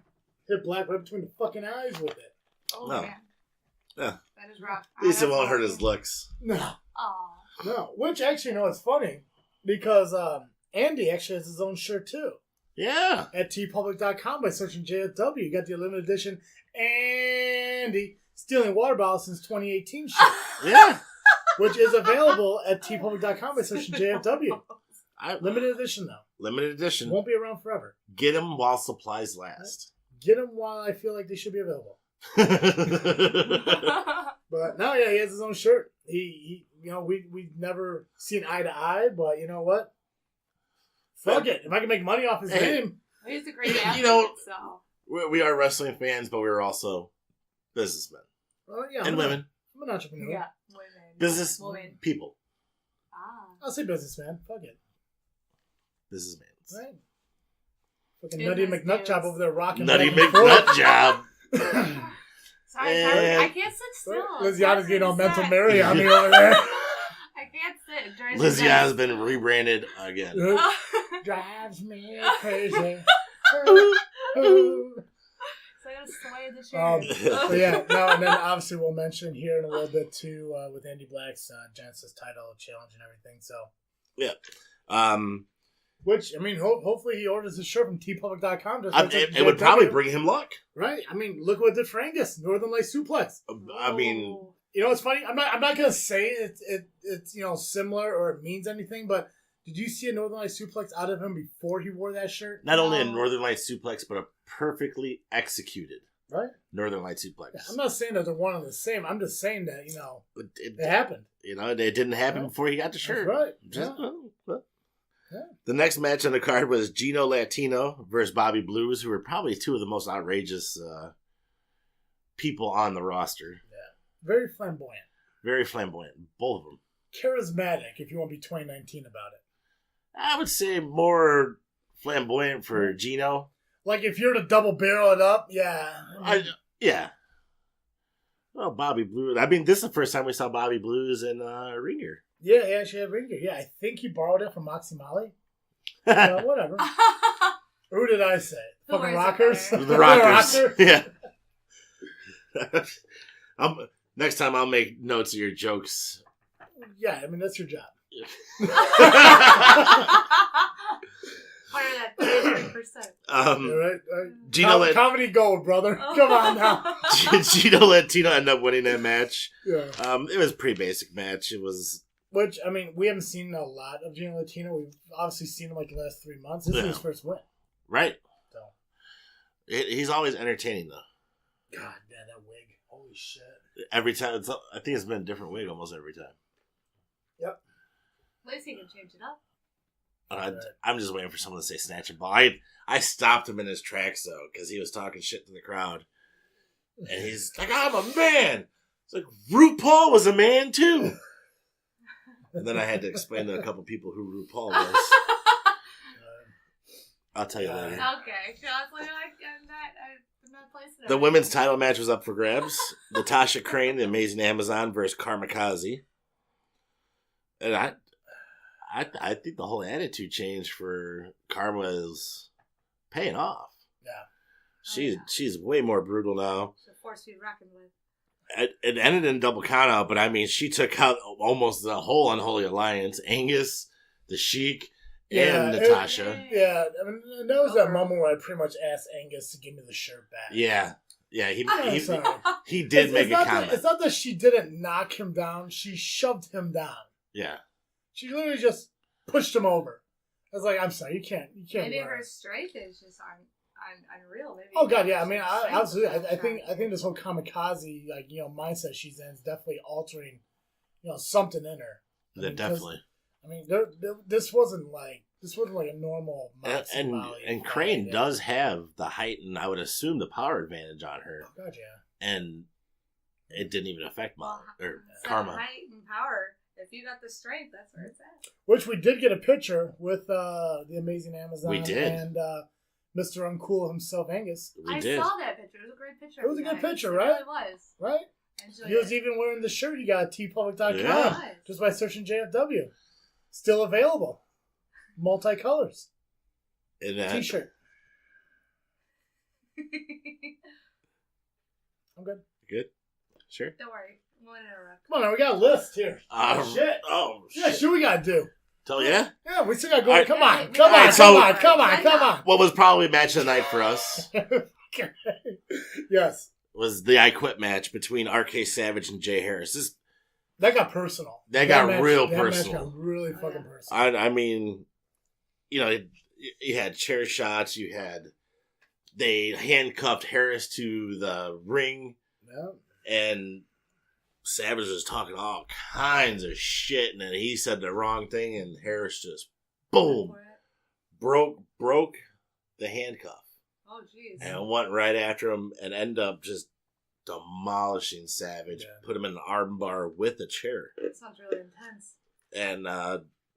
A: Hit Black right between the fucking eyes with it.
C: Oh,
B: no.
C: man.
B: Yeah.
C: That is rough.
B: At least it won't hurt his looks.
A: No.
C: Oh.
A: No. Which actually, it's funny because Andy actually has his own shirt too.
B: Yeah.
A: At tpublic.com by searching JFW. You got the limited edition Andy Stealing Water Bottles since 2018 shirt.
B: Yeah.
A: Which is available at tpublic.com by searching JFW. Limited edition, though.
B: Limited edition.
A: Won't be around forever.
B: Get them while supplies last.
A: Get them while I feel like they should be available. But no, yeah, he has his own shirt. He we've never seen eye to eye, but you know what? Fuck it. If I can make money off his name.
C: He's a great athlete, so.
B: We are wrestling fans, but we're also businessmen.
A: Well, yeah,
B: and women.
A: I'm an entrepreneur.
C: Yeah, women.
B: Business people.
C: Ah.
A: I'll say businessman. Fuck it.
B: Businessman.
A: Right. Fucking Nutty McNutjob over there rocking.
B: Nutty McNutjob.
C: Sorry, I can't sit still.
A: Liziana's getting all mental Mary on me over there.
C: I can't sit.
B: Liziana's been rebranded again.
A: Drives me crazy.
C: So I gotta sway the shirt.
A: But yeah, no, and then obviously we'll mention here in a little bit too with Andy Black's Genesis title challenge and everything. So
B: yeah,
A: which I mean, hopefully he orders his shirt from tpublic.com.
B: It would probably bring him luck,
A: right? I mean, look what it did for Angus, Northern Light Suplex.
B: I mean,
A: it's funny. I'm not gonna say it's similar or it means anything, but. Did you see a Northern Light Suplex out of him before he wore that shirt?
B: Not only a Northern Light Suplex, but a perfectly executed Northern Light Suplex.
A: Yeah, I'm not saying that they're one and the same. I'm just saying that, it happened.
B: It didn't happen before he got the shirt.
A: That's right.
B: The next match on the card was Gino Latino versus Bobby Blues, who were probably two of the most outrageous people on the roster.
A: Yeah. Very flamboyant.
B: Very flamboyant. Both of them.
A: Charismatic, if you want to be 2019 about it.
B: I would say more flamboyant for Gino.
A: Like if you're to double barrel it up, yeah.
B: Yeah. Well, Bobby Blues. I mean, this is the first time we saw Bobby Blues in Ring Gear.
A: Yeah, he actually had Ring Gear. Yeah, I think he borrowed it from Moxie Molly. Whatever. Who did I say? Fucking Rockers?
B: The Rockers. Yeah. Next time I'll make notes of your jokes.
A: Yeah, I mean, that's your job.
C: Part of that 33%.
A: Right?
B: Gino
A: comedy gold, brother. Come on now.
B: Gino Latino ended up winning that match.
A: Yeah.
B: It was a pretty basic match. It was...
A: Which, I mean, we haven't seen a lot of Gino Latino. We've obviously seen him like the last 3 months. This is his first win.
B: Right.
A: So.
B: He's always entertaining, though.
A: God, man, that wig. Holy shit.
B: Every time. I think it's been a different wig almost every time.
A: Yep.
C: At least he can change it up.
B: I'm just waiting for someone to say snatch a ball. I stopped him in his tracks, though, because he was talking shit to the crowd. And he's like, I'm a man. It's like, RuPaul was a man, too. And then I had to explain to a couple people who RuPaul was. I'll tell you later.
C: Okay. I'm not placing it.
B: The women's title match was up for grabs. Natasha Crane, the Amazing Amazon, versus Karmakaze. And I think the whole attitude change for Karma is paying off.
A: Yeah.
B: She's way more brutal now.
C: She's a force to be reckoned with.
B: It ended in double count out, but I mean, she took out almost the whole Unholy Alliance. Angus, the Sheik, and Natasha.
A: I mean, that was that moment where I pretty much asked Angus to give me the shirt back.
B: Yeah, he did make a comment.
A: It's not that she didn't knock him down; she shoved him down.
B: Yeah,
A: she literally just pushed him over. I was like, "I'm sorry, you can't."
C: Maybe her strength is just unreal. Maybe.
A: Oh God, yeah. I mean, absolutely. I think this whole kamikaze mindset she's in is definitely altering, something in her.
B: Definitely.
A: I mean, this wasn't like a normal.
B: And Crane does have the height and I would assume the power advantage on her.
A: Oh God, yeah.
B: And it didn't even affect
C: Karma. Height and power. If you got the strength, that's where it's at.
A: Which we did get a picture with the amazing Amazon.
B: We did.
A: And Mr. Uncool himself, Angus.
C: I saw that picture. It was a great picture.
A: It was a good picture, right?
C: It really was.
A: Right? He was even wearing the shirt you got at tpublic.com just by searching JFW. Still available. Multicolors. T-shirt. I'm good.
B: Good? Sure.
C: Don't worry. We'll interrupt.
A: Come on, we got a list here. Shit.
B: Oh, shit.
A: Yeah, shit we got to do.
B: Tell ya?
A: Yeah, we still got to go.
B: Right.
A: Come on.
B: What was probably match of the night for us
A: Yes.
B: was the I Quit match between RK Savage and Jay Harris.
A: That got personal.
B: That got real
A: that
B: personal.
A: Match got really fucking personal.
B: I mean, you know, you had chair shots. They handcuffed Harris to the ring.
A: Yeah.
B: And Savage was talking all kinds of shit. And then he said the wrong thing. And Harris just, boom, broke the handcuff.
C: Oh, jeez.
B: And went right after him and ended up just demolishing Savage.
A: Yeah.
B: Put him in an armbar with a chair.
C: That sounds really intense.
B: And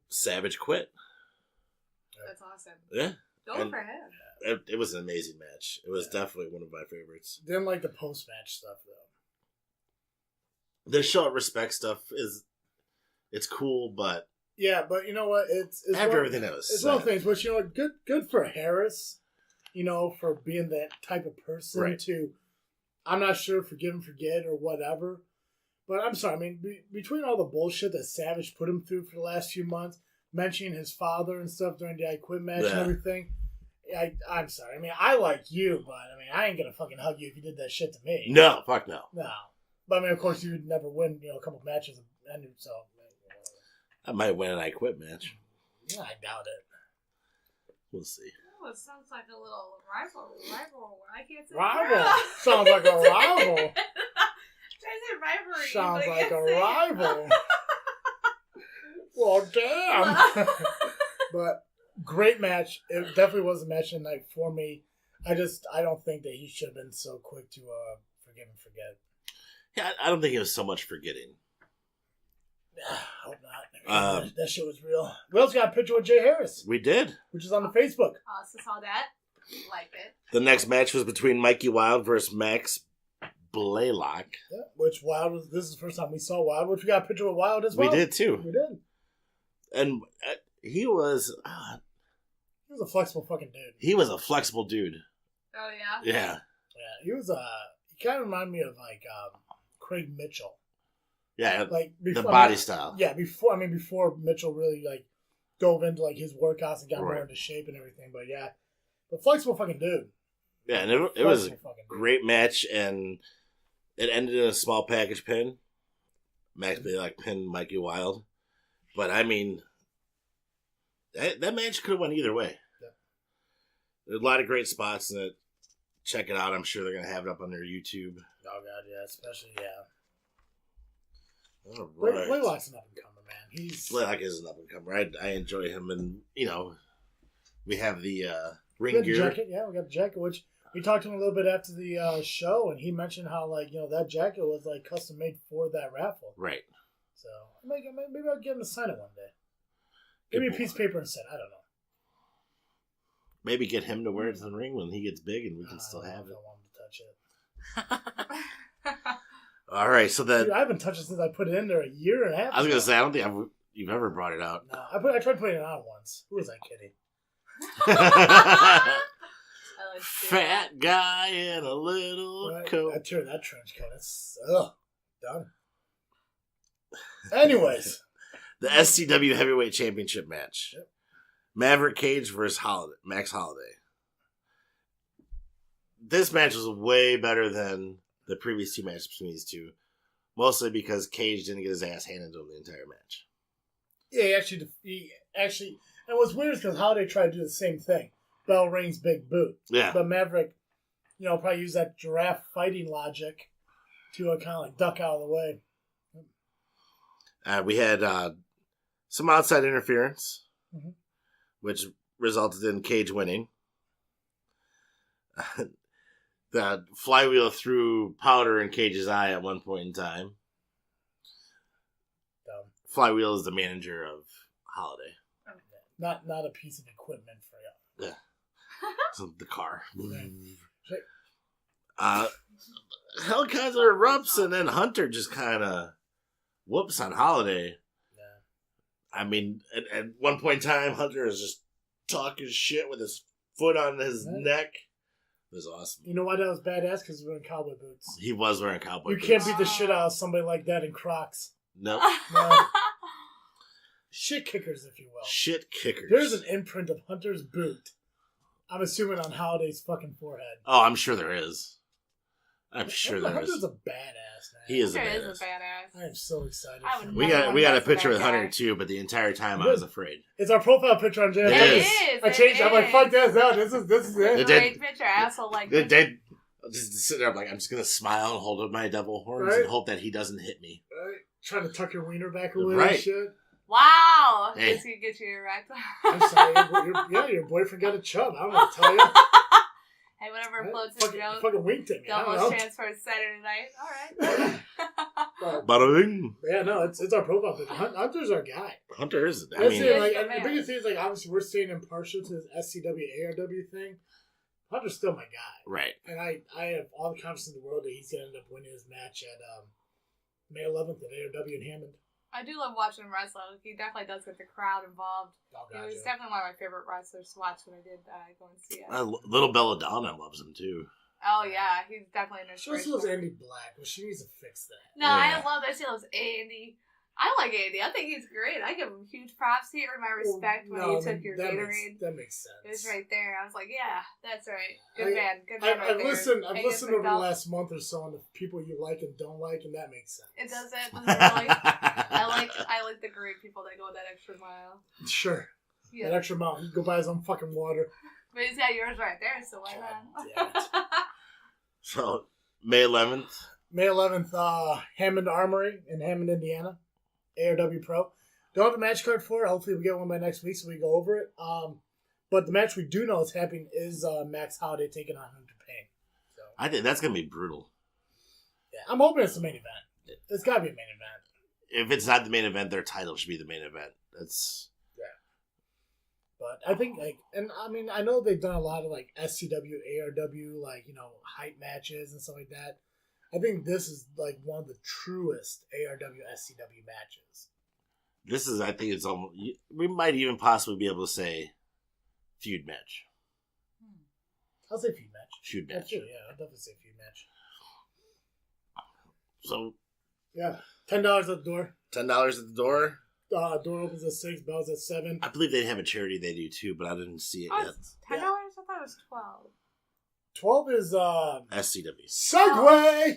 B: Savage quit.
C: That's awesome.
B: Yeah.
C: Go for him.
B: It was an amazing match. It was definitely one of my favorites.
A: Didn't like the post-match stuff, though.
B: The show respect stuff it's cool, but
A: yeah, but you know what? It's
B: after everything that was
A: it's one of the things. Which you know, good for Harris. You know, for being that type of person.
B: Right.
A: To, I'm not sure, forgive and forget or whatever. But I'm sorry. I mean, between all the bullshit that Savage put him through for the last few months, mentioning his father and stuff during the I Quit match and everything. I'm sorry. I mean, I like you, but I mean, I ain't gonna fucking hug you if you did that shit to me.
B: No, fuck no.
A: No. But I mean, of course, you would never win, you know, a couple matches and so.
B: I might win an I Quit match.
A: Yeah, I doubt it.
B: We'll see.
C: Oh, it sounds like a little rival. I can't say
A: rival. Sounds like a rival.
C: There's a rivalry.
A: Sounds like a rival. Well, damn. But great match. It definitely was a match of the night for me. I don't think that he should have been so quick to forgive and forget.
B: Yeah, I don't think it was so much forgetting.
A: Hope not. That shit was real. We also got a picture with Jay Harris.
B: We did.
A: Which is on the Facebook.
C: Also saw that. Liked it.
B: The next match was between Mikey Wild versus Max Blaylock.
A: Yeah, which Wild was. This is the first time we saw Wild. Which we got a picture with Wild as well.
B: We did too.
A: We did.
B: And he was.
A: He was a flexible fucking dude.
B: He was a flexible dude.
C: Oh yeah.
B: Yeah.
A: Yeah, he was. He kind of reminded me of like Craig Mitchell.
B: Yeah,
A: like before,
B: the body style.
A: Yeah, before Mitchell really like dove into like his workouts and got more into shape and everything. But yeah, the flexible fucking dude.
B: Yeah, and it was a great match, and it ended in a small package pin. Max Blaylock pinned Mikey Wild, but I mean, that match could have went either way.
A: Yeah.
B: There's a lot of great spots in it. Check it out. I'm sure they're gonna have it up on their YouTube.
A: Oh god, yeah, especially
B: All right.
A: Blaylock's an up and comer, man.
B: Blaylock is an up and comer. I enjoy him, and you know, we have the ring gear.
A: Jacket, yeah, we got the jacket. Which we talked to him a little bit after the show, and he mentioned how like that jacket was like custom made for that raffle.
B: Right.
A: So maybe I'll get him to sign it one day. Give me a piece of paper and sign. I don't know.
B: Maybe get him to wear it to the ring when he gets big, and we can still have it.
A: I don't want him to touch it.
B: All right, so that
A: dude, I haven't touched it since I put it in there a year and a half.
B: I was gonna say I don't think you've ever brought it out.
A: No, I tried putting it on once. Who was I kidding?
B: Fat guy in a little coat.
A: I turned that trench coat. It's done. Anyways,
B: the SCW Heavyweight Championship match: Maverick Cage versus Max Holiday. This match was way better than the previous two matches between these two, mostly because Cage didn't get his ass handed to him the entire match.
A: Yeah, he actually, and what's weird is because Holiday tried to do the same thing. Bell rings, big boot.
B: Yeah.
A: But Maverick, probably use that giraffe fighting logic to kind of like duck out of the way.
B: We had some outside interference,
A: Mhm.
B: which resulted in Cage winning. The flywheel threw powder in Cage's eye at one point in time.
A: Dumb.
B: Flywheel is the manager of Holiday.
A: Not a piece of equipment for you.
B: Yeah. So the car.
A: Right.
B: Hellkaiser erupts and then Hunter just kind of whoops on Holiday.
A: Yeah.
B: I mean, at one point in time, Hunter is just talking shit with his foot on his neck. It was awesome.
A: You know why that was badass? Because he was wearing cowboy boots.
B: He was wearing cowboy boots.
A: You can't beat the shit out of somebody like that in Crocs.
B: Nope.
A: No. Shit kickers, if you will.
B: Shit kickers.
A: There's an imprint of Hunter's boot. I'm assuming on Holiday's fucking forehead.
B: Oh, I'm sure there is. I'm sure there
A: Hunter's
B: is.
A: a badass, man.
B: He is a
C: Hunter
B: badass.
C: is a badass.
A: I am so excited.
C: I
A: for
C: would
A: him.
B: We got a
C: That's
B: picture
C: a
B: with
C: bad
B: Hunter
C: guy.
B: too, but the entire time I was afraid.
A: It's our profile picture on JFK.
B: It
C: is.
A: I changed. I'm like,
C: is.
A: fuck that. No, this is it.
B: It
C: Great picture. I also like
B: It
C: this.
B: did. Just sit there, I'm like, I'm just gonna smile and hold up my devil horns
A: Right.
B: and hope that he doesn't hit me.
A: Right? Trying to tuck your wiener back away
B: Right.
A: and shit.
C: Wow.
B: Hey.
C: This could get you erect.
A: I'm sorry. Your boyfriend got a chub. I don't know what to tell you.
C: Hey, whatever
A: Right?
C: floats his
A: Fucking,
C: boat.
A: fucking winked at me. I don't
C: Double
A: know.
C: chance for a Saturday night. All right.
A: But,
B: Bada bing.
A: yeah, no, it's our profile picture. Hunter's our guy.
B: Hunter is. I
A: That's
B: mean,
A: it. Like,
C: He's the
A: and the
C: man.
A: biggest thing is, like, obviously, we're staying impartial to this SCW ARW thing. Hunter's still my guy.
B: right.
A: And I have all the confidence in the world that he's going to end up winning his match at May 11th at ARW in Hammond.
C: I do love watching him wrestle. He definitely does get the crowd involved.
A: Oh,
C: He
A: God,
C: was
A: yeah.
C: definitely one of my favorite wrestlers to watch when I did go and see it.
B: Little Belladonna loves him too.
C: Oh, yeah. He's definitely an
A: She also
C: inspiration.
A: loves Andy Black, but she needs to fix that.
C: No,
B: Yeah.
C: I love that she loves Andy. I like Andy. I think he's great. I give him huge props. He earned my respect when you took your Gatorade.
A: That makes sense.
C: It was right there. I was like, yeah, that's right.
A: I-
C: Good man. Good man. right
A: I've
C: there.
A: listened. I've
C: Hey,
A: listened
C: it's
A: over the
C: belt.
A: last month or so on the people you like and don't like, and that makes sense.
C: It does it. Does it really? I like the great people that go that extra mile.
A: Sure.
C: Yeah.
A: That extra amount. He can go buy his own fucking water.
C: But he's got yours right there, so why
A: God
C: not?
B: So May 11th.
A: May 11th, Hammond Armory in Hammond, Indiana. ARWPro. Don't have a match card for it. Hopefully we get one by next week so we go over it. But the match we do know is happening is Max Holiday taking on Hunter Payne. So,
B: I think that's gonna be brutal.
A: yeah, I'm hoping it's the main event. It's got to be a main event.
B: If it's not the main event, their title should be the main event. That's
A: But I think, like, and I mean, I know they've done a lot of, like, SCW, ARW, like, you know, hype matches and stuff like that. I think this is, like, one of the truest ARW, SCW matches.
B: this is. I think it's almost. We might even possibly be able to say feud match.
A: I'll say feud match.
B: Feud
A: Yeah,
B: match.
A: sure, yeah, I'll definitely say feud match.
B: So
A: Yeah, $10 at the door.
B: $10 at the door.
A: Door opens at 6, bells at 7.
B: I believe they have a charity they do too, but I didn't see it
C: Oh,
B: yet.
C: it's $10? I thought it was $12.
A: 12 is
B: SCW.
A: segue.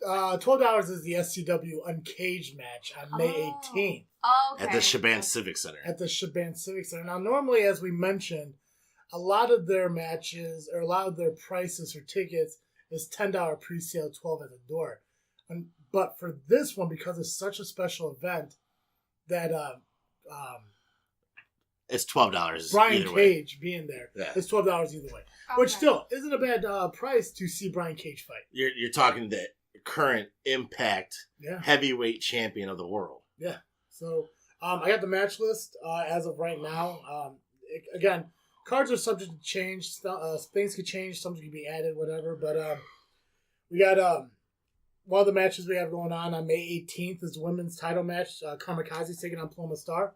A: $12 is the SCW Uncaged match on May 18th
C: Oh, okay.
B: At the Shaban Civic Center.
A: at the Shaban Civic Center. Now, normally, as we mentioned, a lot of their matches or a lot of their prices for tickets is $10 pre-sale, 12 at the door. But for this one, because it's such a special event, that
B: It's $12.
A: Brian
B: either way.
A: Cage being there,
B: Yeah.
A: it's $12 either way.
C: Okay.
A: Which still isn't a bad price to see Brian Cage fight.
B: You're talking the current Impact
A: Yeah.
B: heavyweight champion of the world.
A: Yeah. So I got the match list as of right now. Again, cards are subject to change. Things could change. Something could be added, whatever. But we got one of the matches we have going on May 18th is the women's title match. Kamikaze taking on Pluma Star,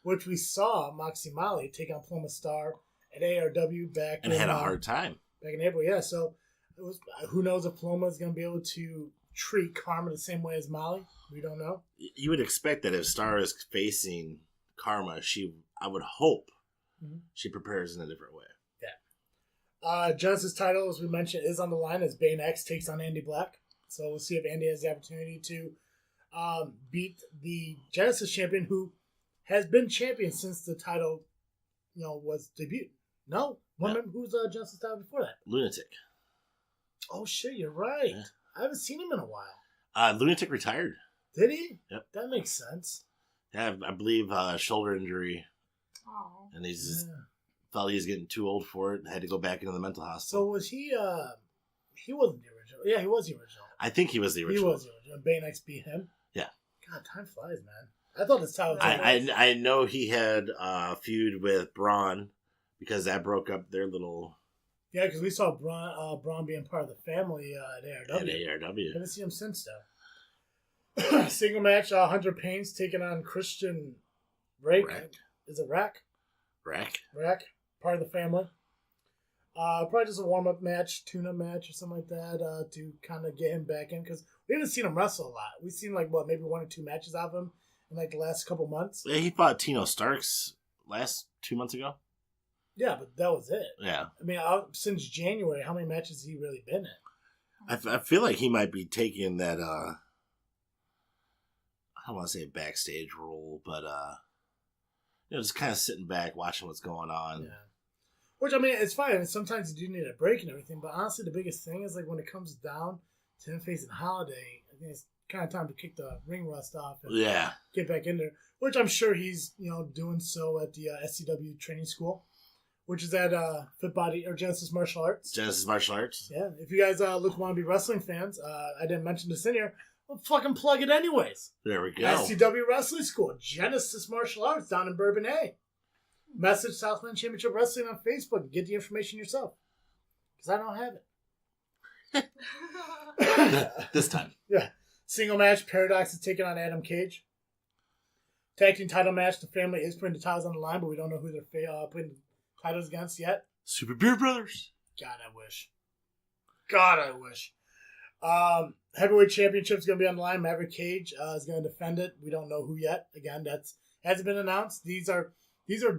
A: which we saw Moxie Molly take on Pluma Star at ARW back
B: And
A: in,
B: had a hard time.
A: back in April. Yeah. So it was, who knows if Pluma is going to be able to treat Karma the same way as Molly? We don't know.
B: You would expect that if Star is facing Karma, I would hope she prepares in a different way.
A: Genesis title, as we mentioned, is on the line as Bane X takes on Andy Black. So we'll see if Andy has the opportunity to beat the Genesis champion, who has been champion since the title, was debuted. No, who's Genesis title before that?
B: Lunatic.
A: Oh shit, you're right.
B: Yeah.
A: I haven't seen him in a while.
B: Lunatic retired.
A: Did he?
B: Yep.
A: That makes sense.
B: Yeah, I believe shoulder injury.
C: Oh.
B: And he's felt he's getting too old for it and had to go back into the mental hospital.
A: So was he? He wasn't the original. Yeah, he was the original.
B: I think he was the original.
A: He was the original. Baynex beat him.
B: Yeah.
A: God, time flies, man. I thought this time.
B: I know he had a feud with Braun because that broke up their little.
A: Yeah, because we saw Braun being part of the family at ARW.
B: At ARW.
A: Haven't seen him since though. Single match, Hunter Payne's taking on Christian Rake. Is it Rack? Rack. Part of the family. Probably just a warm-up match, tune-up match or something like that to kind of get him back in. Because we haven't seen him wrestle a lot. We've seen maybe 1 or 2 matches of him in the last couple months.
B: Yeah, he fought Tino Starks 2 months ago.
A: Yeah, but that was it.
B: Yeah.
A: I mean, since January, how many matches has he really been in?
B: I feel like he might be taking that, I don't want to say a backstage role, but, just kind of sitting back, watching what's going on.
A: Yeah. Which, I mean, it's fine. Sometimes you do need a break and everything, but honestly, the biggest thing is, when it comes down to him facing Holiday, I think it's kind of time to kick the ring rust off and get back in there, which I'm sure he's, doing so at the SCW training school, which is at Fit Body or Genesis Martial Arts.
B: Genesis Martial Arts.
A: Yeah. If you guys want to be wrestling fans, I didn't mention this in here. Well, fucking plug it anyways.
B: There we go.
A: SCW Wrestling School, Genesis Martial Arts down in Bourbon A. Message Southland Championship Wrestling on Facebook and get the information yourself. Because I don't have
B: it. This time.
A: Yeah. Single match, Paradox is taking on Adam Cage. Tag team title match, the family is putting the titles on the line, but we don't know who they're putting the titles against yet.
B: Super Beer Brothers.
A: God, I wish. Heavyweight Championship is going to be on the line. Maverick Cage is going to defend it. We don't know who yet. Again, that hasn't been announced. These are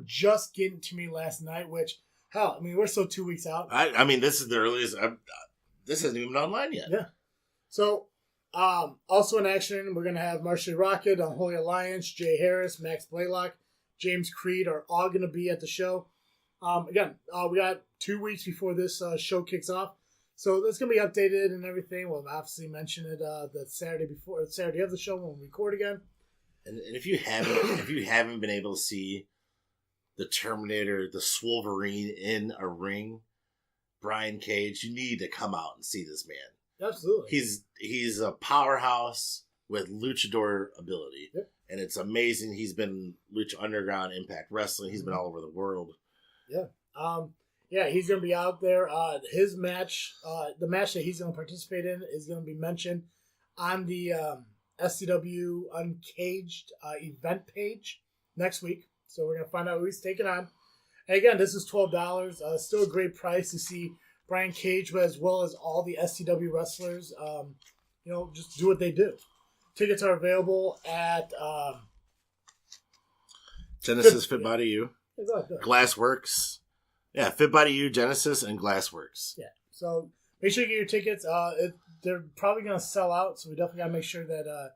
A: just getting to me last night, which, hell, I mean, we're still 2 weeks out.
B: I mean, this is the earliest. This isn't even online yet.
A: Yeah. So, also in action, we're going to have Marshall Rocket, Unholy Alliance, Jay Harris, Max Blaylock, James Creed are all going to be at the show. Again, we got 2 weeks before this show kicks off. So it's going to be updated and everything. We'll obviously mention it the Saturday of the show when we record again.
B: And if you haven't been able to see the Terminator, the Swolverine in a ring, Brian Cage, you need to come out and see this man.
A: Absolutely.
B: He's a powerhouse with luchador ability.
A: Yep.
B: And it's amazing. He's been Lucha Underground, Impact Wrestling. He's been all over the world.
A: Yeah. Yeah, he's going to be out there. His match, the match that he's going to participate in is going to be mentioned on the SCW Uncaged event page next week. So we're going to find out who he's taking on. And again, this is $12. Still a great price to see Brian Cage, but as well as all the SCW wrestlers, just do what they do. Tickets are available at
B: Genesis Fit Body U,
A: Exactly.
B: Glassworks. Yeah, Fit Body U, Genesis, and Glassworks.
A: Yeah, so make sure you get your tickets. They're probably going to sell out, so we definitely got to make sure that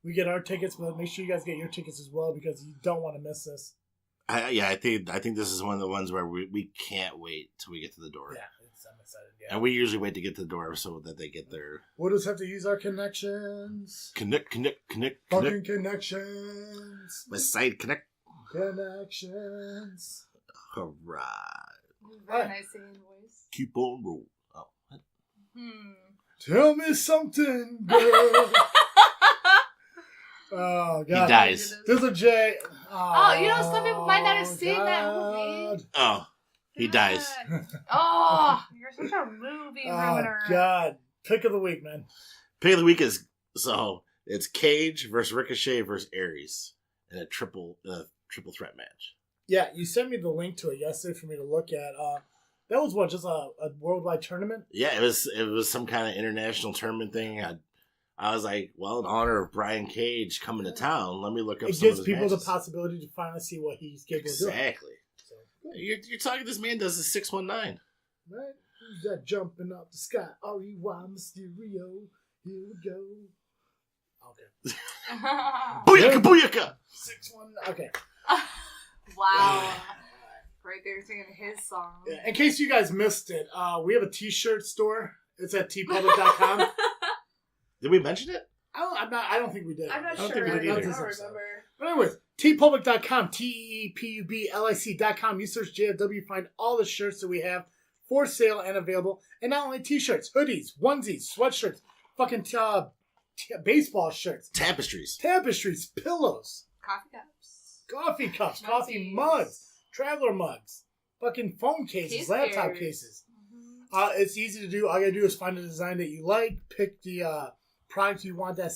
A: we get our tickets, but make sure you guys get your tickets as well because you don't want to miss this.
B: I think this is one of the ones where we can't wait till we get to the door.
A: Yeah, I'm excited. Yeah,
B: and we usually wait to get to the door so that they get their.
A: We'll just have to use our connections.
B: Connect.
A: Fucking connections.
B: West Side Connect.
A: Connections.
B: All right.
C: Very nice singing voice.
B: Keep on rolling. Oh, what?
A: Tell me something, girl. Oh, God.
B: He dies.
A: There's a J.
C: Oh, some people might not have seen that movie.
B: Oh, he dies.
C: Oh, you're such a movie ruiner.
A: Oh, God. Pick of the week, man.
B: Pick of the week is, it's Cage versus Ricochet versus Aries in a triple threat match.
A: Yeah, you sent me the link to it yesterday for me to look at. That was just a worldwide tournament?
B: Yeah, it was some kind of international tournament thing. I was like, well, in honor of Brian Cage coming to town, let me look up some of his matches. It gives people
A: the possibility to finally see what he's capable of doing.
B: Exactly. So, you're talking this man does a 619.
A: Right? Who's that jumping up the sky? R-E-Y Mysterio. Here we go. Okay.
B: Booyaka, booyaka!
A: 619. Okay.
C: Wow. Right there singing his song.
A: Yeah, in case you guys missed it, we have a t-shirt store. It's at tpublic.com.
B: Did we mention it?
A: I don't think we did.
C: I'm not
A: I don't
C: sure.
A: think we did
C: I
A: either.
C: don't remember.
A: But anyways, tpublic.com, TEEPUBLIC.com. You search JFW, find all the shirts that we have for sale and available. And not only t-shirts, hoodies, onesies, sweatshirts, fucking baseball shirts.
B: Tapestries,
A: pillows.
C: Coffee cups.
A: Coffee mugs, traveler mugs, fucking phone cases, laptop cases. It's easy to do. All you gotta do is find a design that you like, pick the product you want that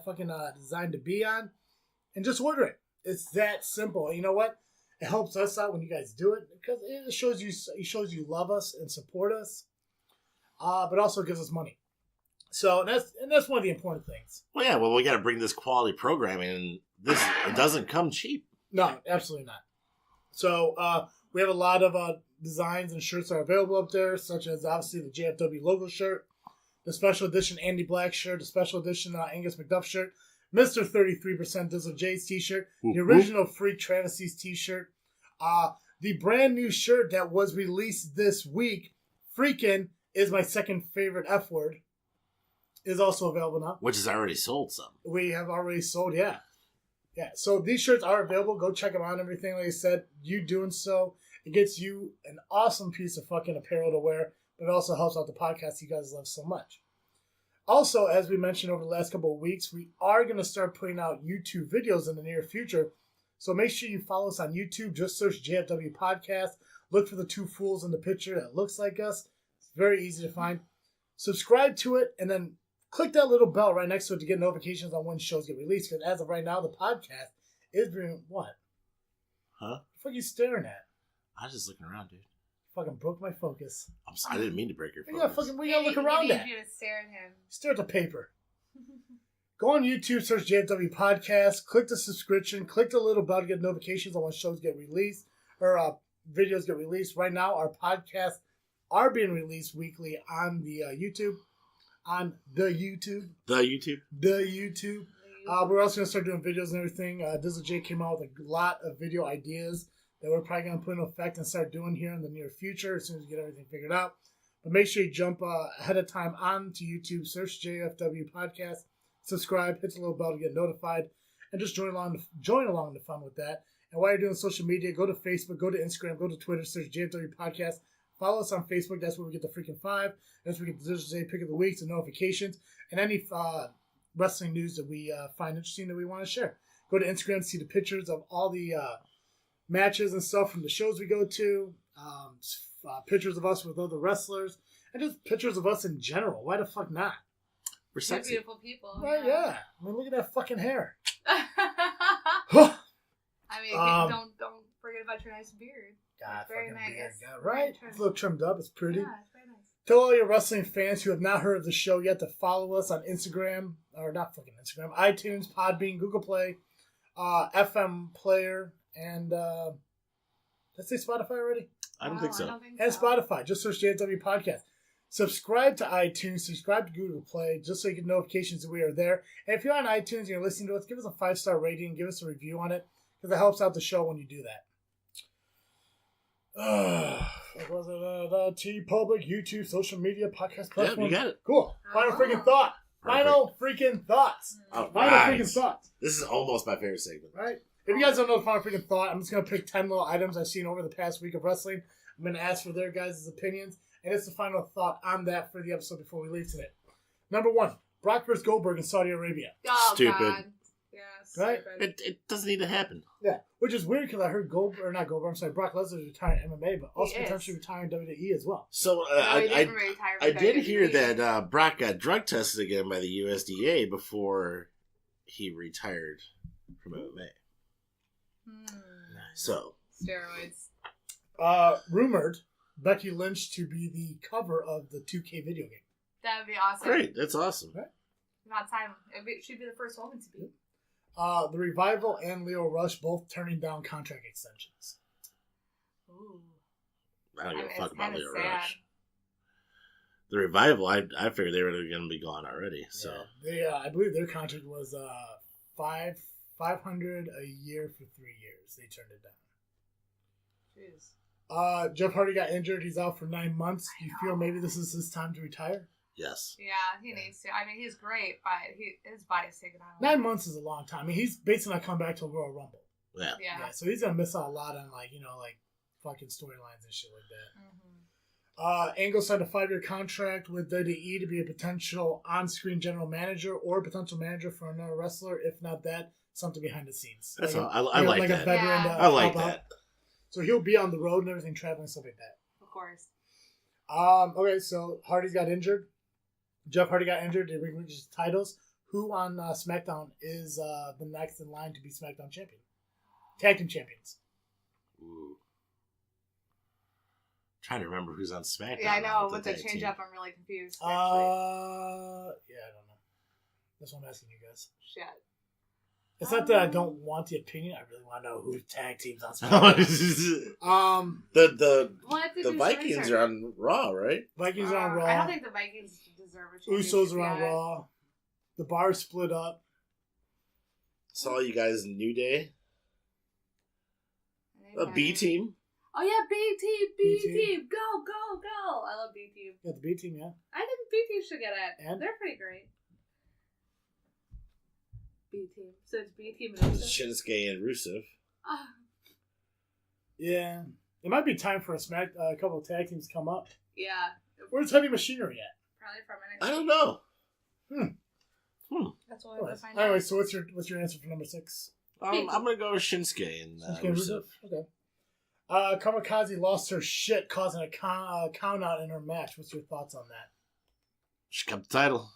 A: fucking design to be on, and just order it. It's that simple. And you know what? It helps us out when you guys do it because it shows you love us and support us, but also gives us money. So that's one of the important things.
B: Well, yeah. Well, we got to bring this quality programming, and it doesn't come cheap.
A: No, absolutely not. So we have a lot of designs and shirts that are available up there, such as obviously the JFW logo shirt, the special edition Andy Black shirt, the special edition Angus McDuff shirt, Mr. 33% Dizzle J's t-shirt, the original Freak Travesties t-shirt, the brand new shirt that was released this week, Freakin is my second favorite F word, is also available now.
B: Which has already sold some.
A: We have already sold, yeah. Yeah, so these shirts are available. Go check them out and everything. Like I said, you doing so, it gets you an awesome piece of fucking apparel to wear, but it also helps out the podcast you guys love so much. Also, as we mentioned over the last couple of weeks, we are going to start putting out YouTube videos in the near future. So make sure you follow us on YouTube. Just search JFW Podcast. Look for the two fools in the picture that looks like us. It's very easy to find. Subscribe to it, and then click that little bell right next to it to get notifications on when shows get released. Because as of right now, the podcast is being what?
B: Huh?
A: What the fuck are you staring at?
B: I was just looking around, dude.
A: Fucking broke my focus.
B: I'm sorry, I didn't mean to break your focus.
A: Yeah, fucking, we gotta look around at.
C: He needs you to stare at him.
A: Stare at the paper. Go on YouTube, search JFW Podcast, click the subscription, click the little bell to get notifications on when shows get released, or videos get released. Right now, our podcasts are being released weekly on the YouTube. On the YouTube. We're also going to start doing videos and everything. Dizzle J came out with a lot of video ideas that we're probably going to put in effect and start doing here in the near future as soon as we get everything figured out. But make sure you jump ahead of time onto YouTube, search JFW Podcast, subscribe, hit the little bell to get notified, and just join along the fun with that. And while you're doing social media, go to Facebook, go to Instagram, go to Twitter, search JFW Podcast. Follow us on Facebook. That's where we get the freaking 5. That's where we get the Dizzle J Pick of the Week, the notifications, and any wrestling news that we find interesting that we want to share. Go to Instagram, see the pictures of all the matches and stuff from the shows we go to, pictures of us with other wrestlers, and just pictures of us in general. Why the fuck not?
B: We're sexy.
C: Beautiful people.
A: Right, yeah. I mean, look at that fucking hair.
C: I mean, don't forget about your nice beard.
A: God,
C: very
A: fucking
C: nice.
A: beard. Right? It's a little trimmed up. It's pretty.
C: Yeah, it's very nice.
A: Tell all your wrestling fans who have not heard of the show yet to follow us on Instagram, or not fucking Instagram, iTunes, Podbean, Google Play, FM Player, and did I say Spotify already?
B: I don't think so.
A: And Spotify. Just search JFW Podcast. Subscribe to iTunes. Subscribe to Google Play, just so you get notifications that we are there. And if you're on iTunes and you're listening to us, give us a 5-star rating. Give us a review on it, because it helps out the show when you do that. What was it? T-Public, YouTube, social media, podcast platform.
B: Yeah, you got it.
A: Cool. Final freaking thought.
B: Perfect.
A: Final freaking thoughts.
B: All
A: Final
B: right.
A: freaking thoughts.
B: This is almost my favorite segment.
A: Right? If you guys don't know the final freaking thought, I'm just going to pick 10 little items I've seen over the past week of wrestling. I'm going to ask for their guys' opinions, and it's the final thought on that for the episode before we leave today. Number 1, Brock vs. Goldberg in Saudi Arabia.
C: Oh,
B: Stupid.
C: God. Yes.
A: Right?
B: It doesn't need to happen.
A: Yeah, which is weird because I heard Brock Lesnar's retiring MMA, but also potentially retiring WWE as well.
B: So I did hear that Brock got drug tested again by the USDA before he retired from MMA. So
C: steroids.
A: Rumored Becky Lynch to be the cover of the 2K video game.
C: That would be awesome.
B: Great, that's awesome.
A: Right?
C: About time. She'd be the first woman to be.
A: The Revival and Leo Rush both turning down contract extensions.
C: Ooh.
B: I don't give a fuck about Leo
C: sad.
B: Rush. The Revival, I figured they were going to be gone already. So
A: yeah. I believe their contract was $500 a year for 3 years. They turned it down.
C: Jeez.
A: Jeff Hardy got injured. He's out for 9 months. Do you feel maybe this is his time to retire?
B: Yes.
C: Yeah, he needs to. I mean, he's great, but his body's taking on.
A: 9 months is a long time. I mean, he's basically not coming back to a Royal Rumble.
B: Yeah.
A: So he's gonna miss out a lot on fucking storylines and shit like that.
C: Mm-hmm.
A: Angle signed a 5-year contract with WWE to be a potential on-screen general manager or potential manager for another wrestler. If not that, something behind the scenes.
B: That's I like that.
A: A veteran
C: Yeah.
B: I like that.
A: So he'll be on the road and everything, traveling, stuff like that.
C: Of course.
A: Okay, so Hardy's got injured. Jeff Hardy got injured. They relinquished his titles. Who on SmackDown is the next in line to be SmackDown champion? Tag team champions.
B: Ooh. Trying to remember who's on SmackDown.
C: Yeah, I know.
B: with
C: With the change up, I'm really confused. Actually.
A: Yeah, I don't know. That's what I'm asking you guys.
C: Shit.
A: It's not that I don't want the opinion. I really want to know who tag teams on SmackDown.
B: The Vikings are on Raw, right?
A: Vikings are on Raw.
C: I don't think the Vikings deserve a championship.
A: Usos are on
C: yet.
A: Raw. The bar split up.
B: Saw you guys in New Day. A B team.
C: Oh yeah, B team, go, go, go! I love B team.
A: Yeah, the B team, yeah.
C: I think B team should get it.
A: And?
C: They're pretty great. B team. So it's B team and Rusev?
B: Shinsuke and Rusev.
A: Yeah. It might be time for a couple of tag teams to come up.
C: Yeah.
A: Where's Heavy Machinery at?
C: Probably from NXT.
B: I don't know.
C: That's what we're going to find out.
A: Anyway, so what's your answer for number 6?
B: I'm gonna go with Shinsuke and Rusev.
A: Okay. Kamikaze lost her shit, causing a count out in her match. What's your thoughts on that?
B: She kept the title.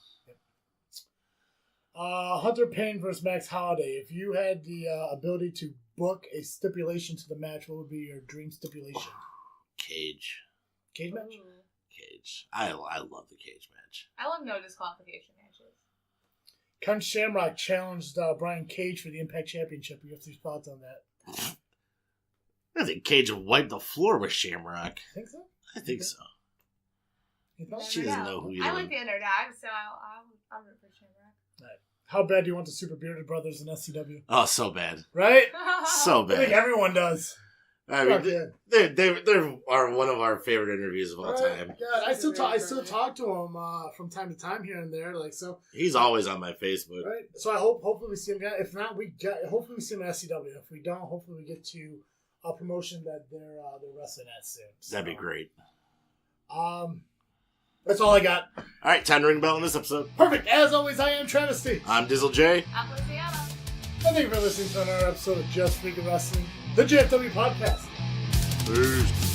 A: Hunter Payne versus Max Holiday. If you had the ability to book a stipulation to the match, what would be your dream stipulation?
B: Cage.
A: Cage match?
C: Ooh.
B: Cage. I love the cage match.
C: I love no disqualification matches.
A: Ken Shamrock challenged Brian Cage for the Impact Championship. You have your thoughts on that?
B: I think Cage will wipe the floor with Shamrock.
A: Think so?
B: I think so.
A: You thought?
B: She doesn't know who you
C: I
B: are.
C: like the underdog, so I'll root for Shamrock.
A: Right. How bad do you want the Super Bearded Brothers in SCW?
B: Oh, so bad.
A: Right?
B: So
A: I think
B: bad.
A: everyone does.
B: I mean, they are one of our favorite interviews of all time.
A: God, I still talk to him from time to time here and there.
B: He's always on my Facebook.
A: Right. So I hopefully we see him again. If not, hopefully we see him at SCW. If we don't, hopefully we get to a promotion that they're wrestling at soon. So,
B: That'd be great.
A: That's all I got.
B: All right, time to ring the bell in this episode.
A: Perfect. As always, I am Travesty.
B: I'm Dizzle J.
C: I'm Luciana.
A: And thank you for listening to another episode of Just Freakin' Wrestling, the JFW podcast.
B: Peace.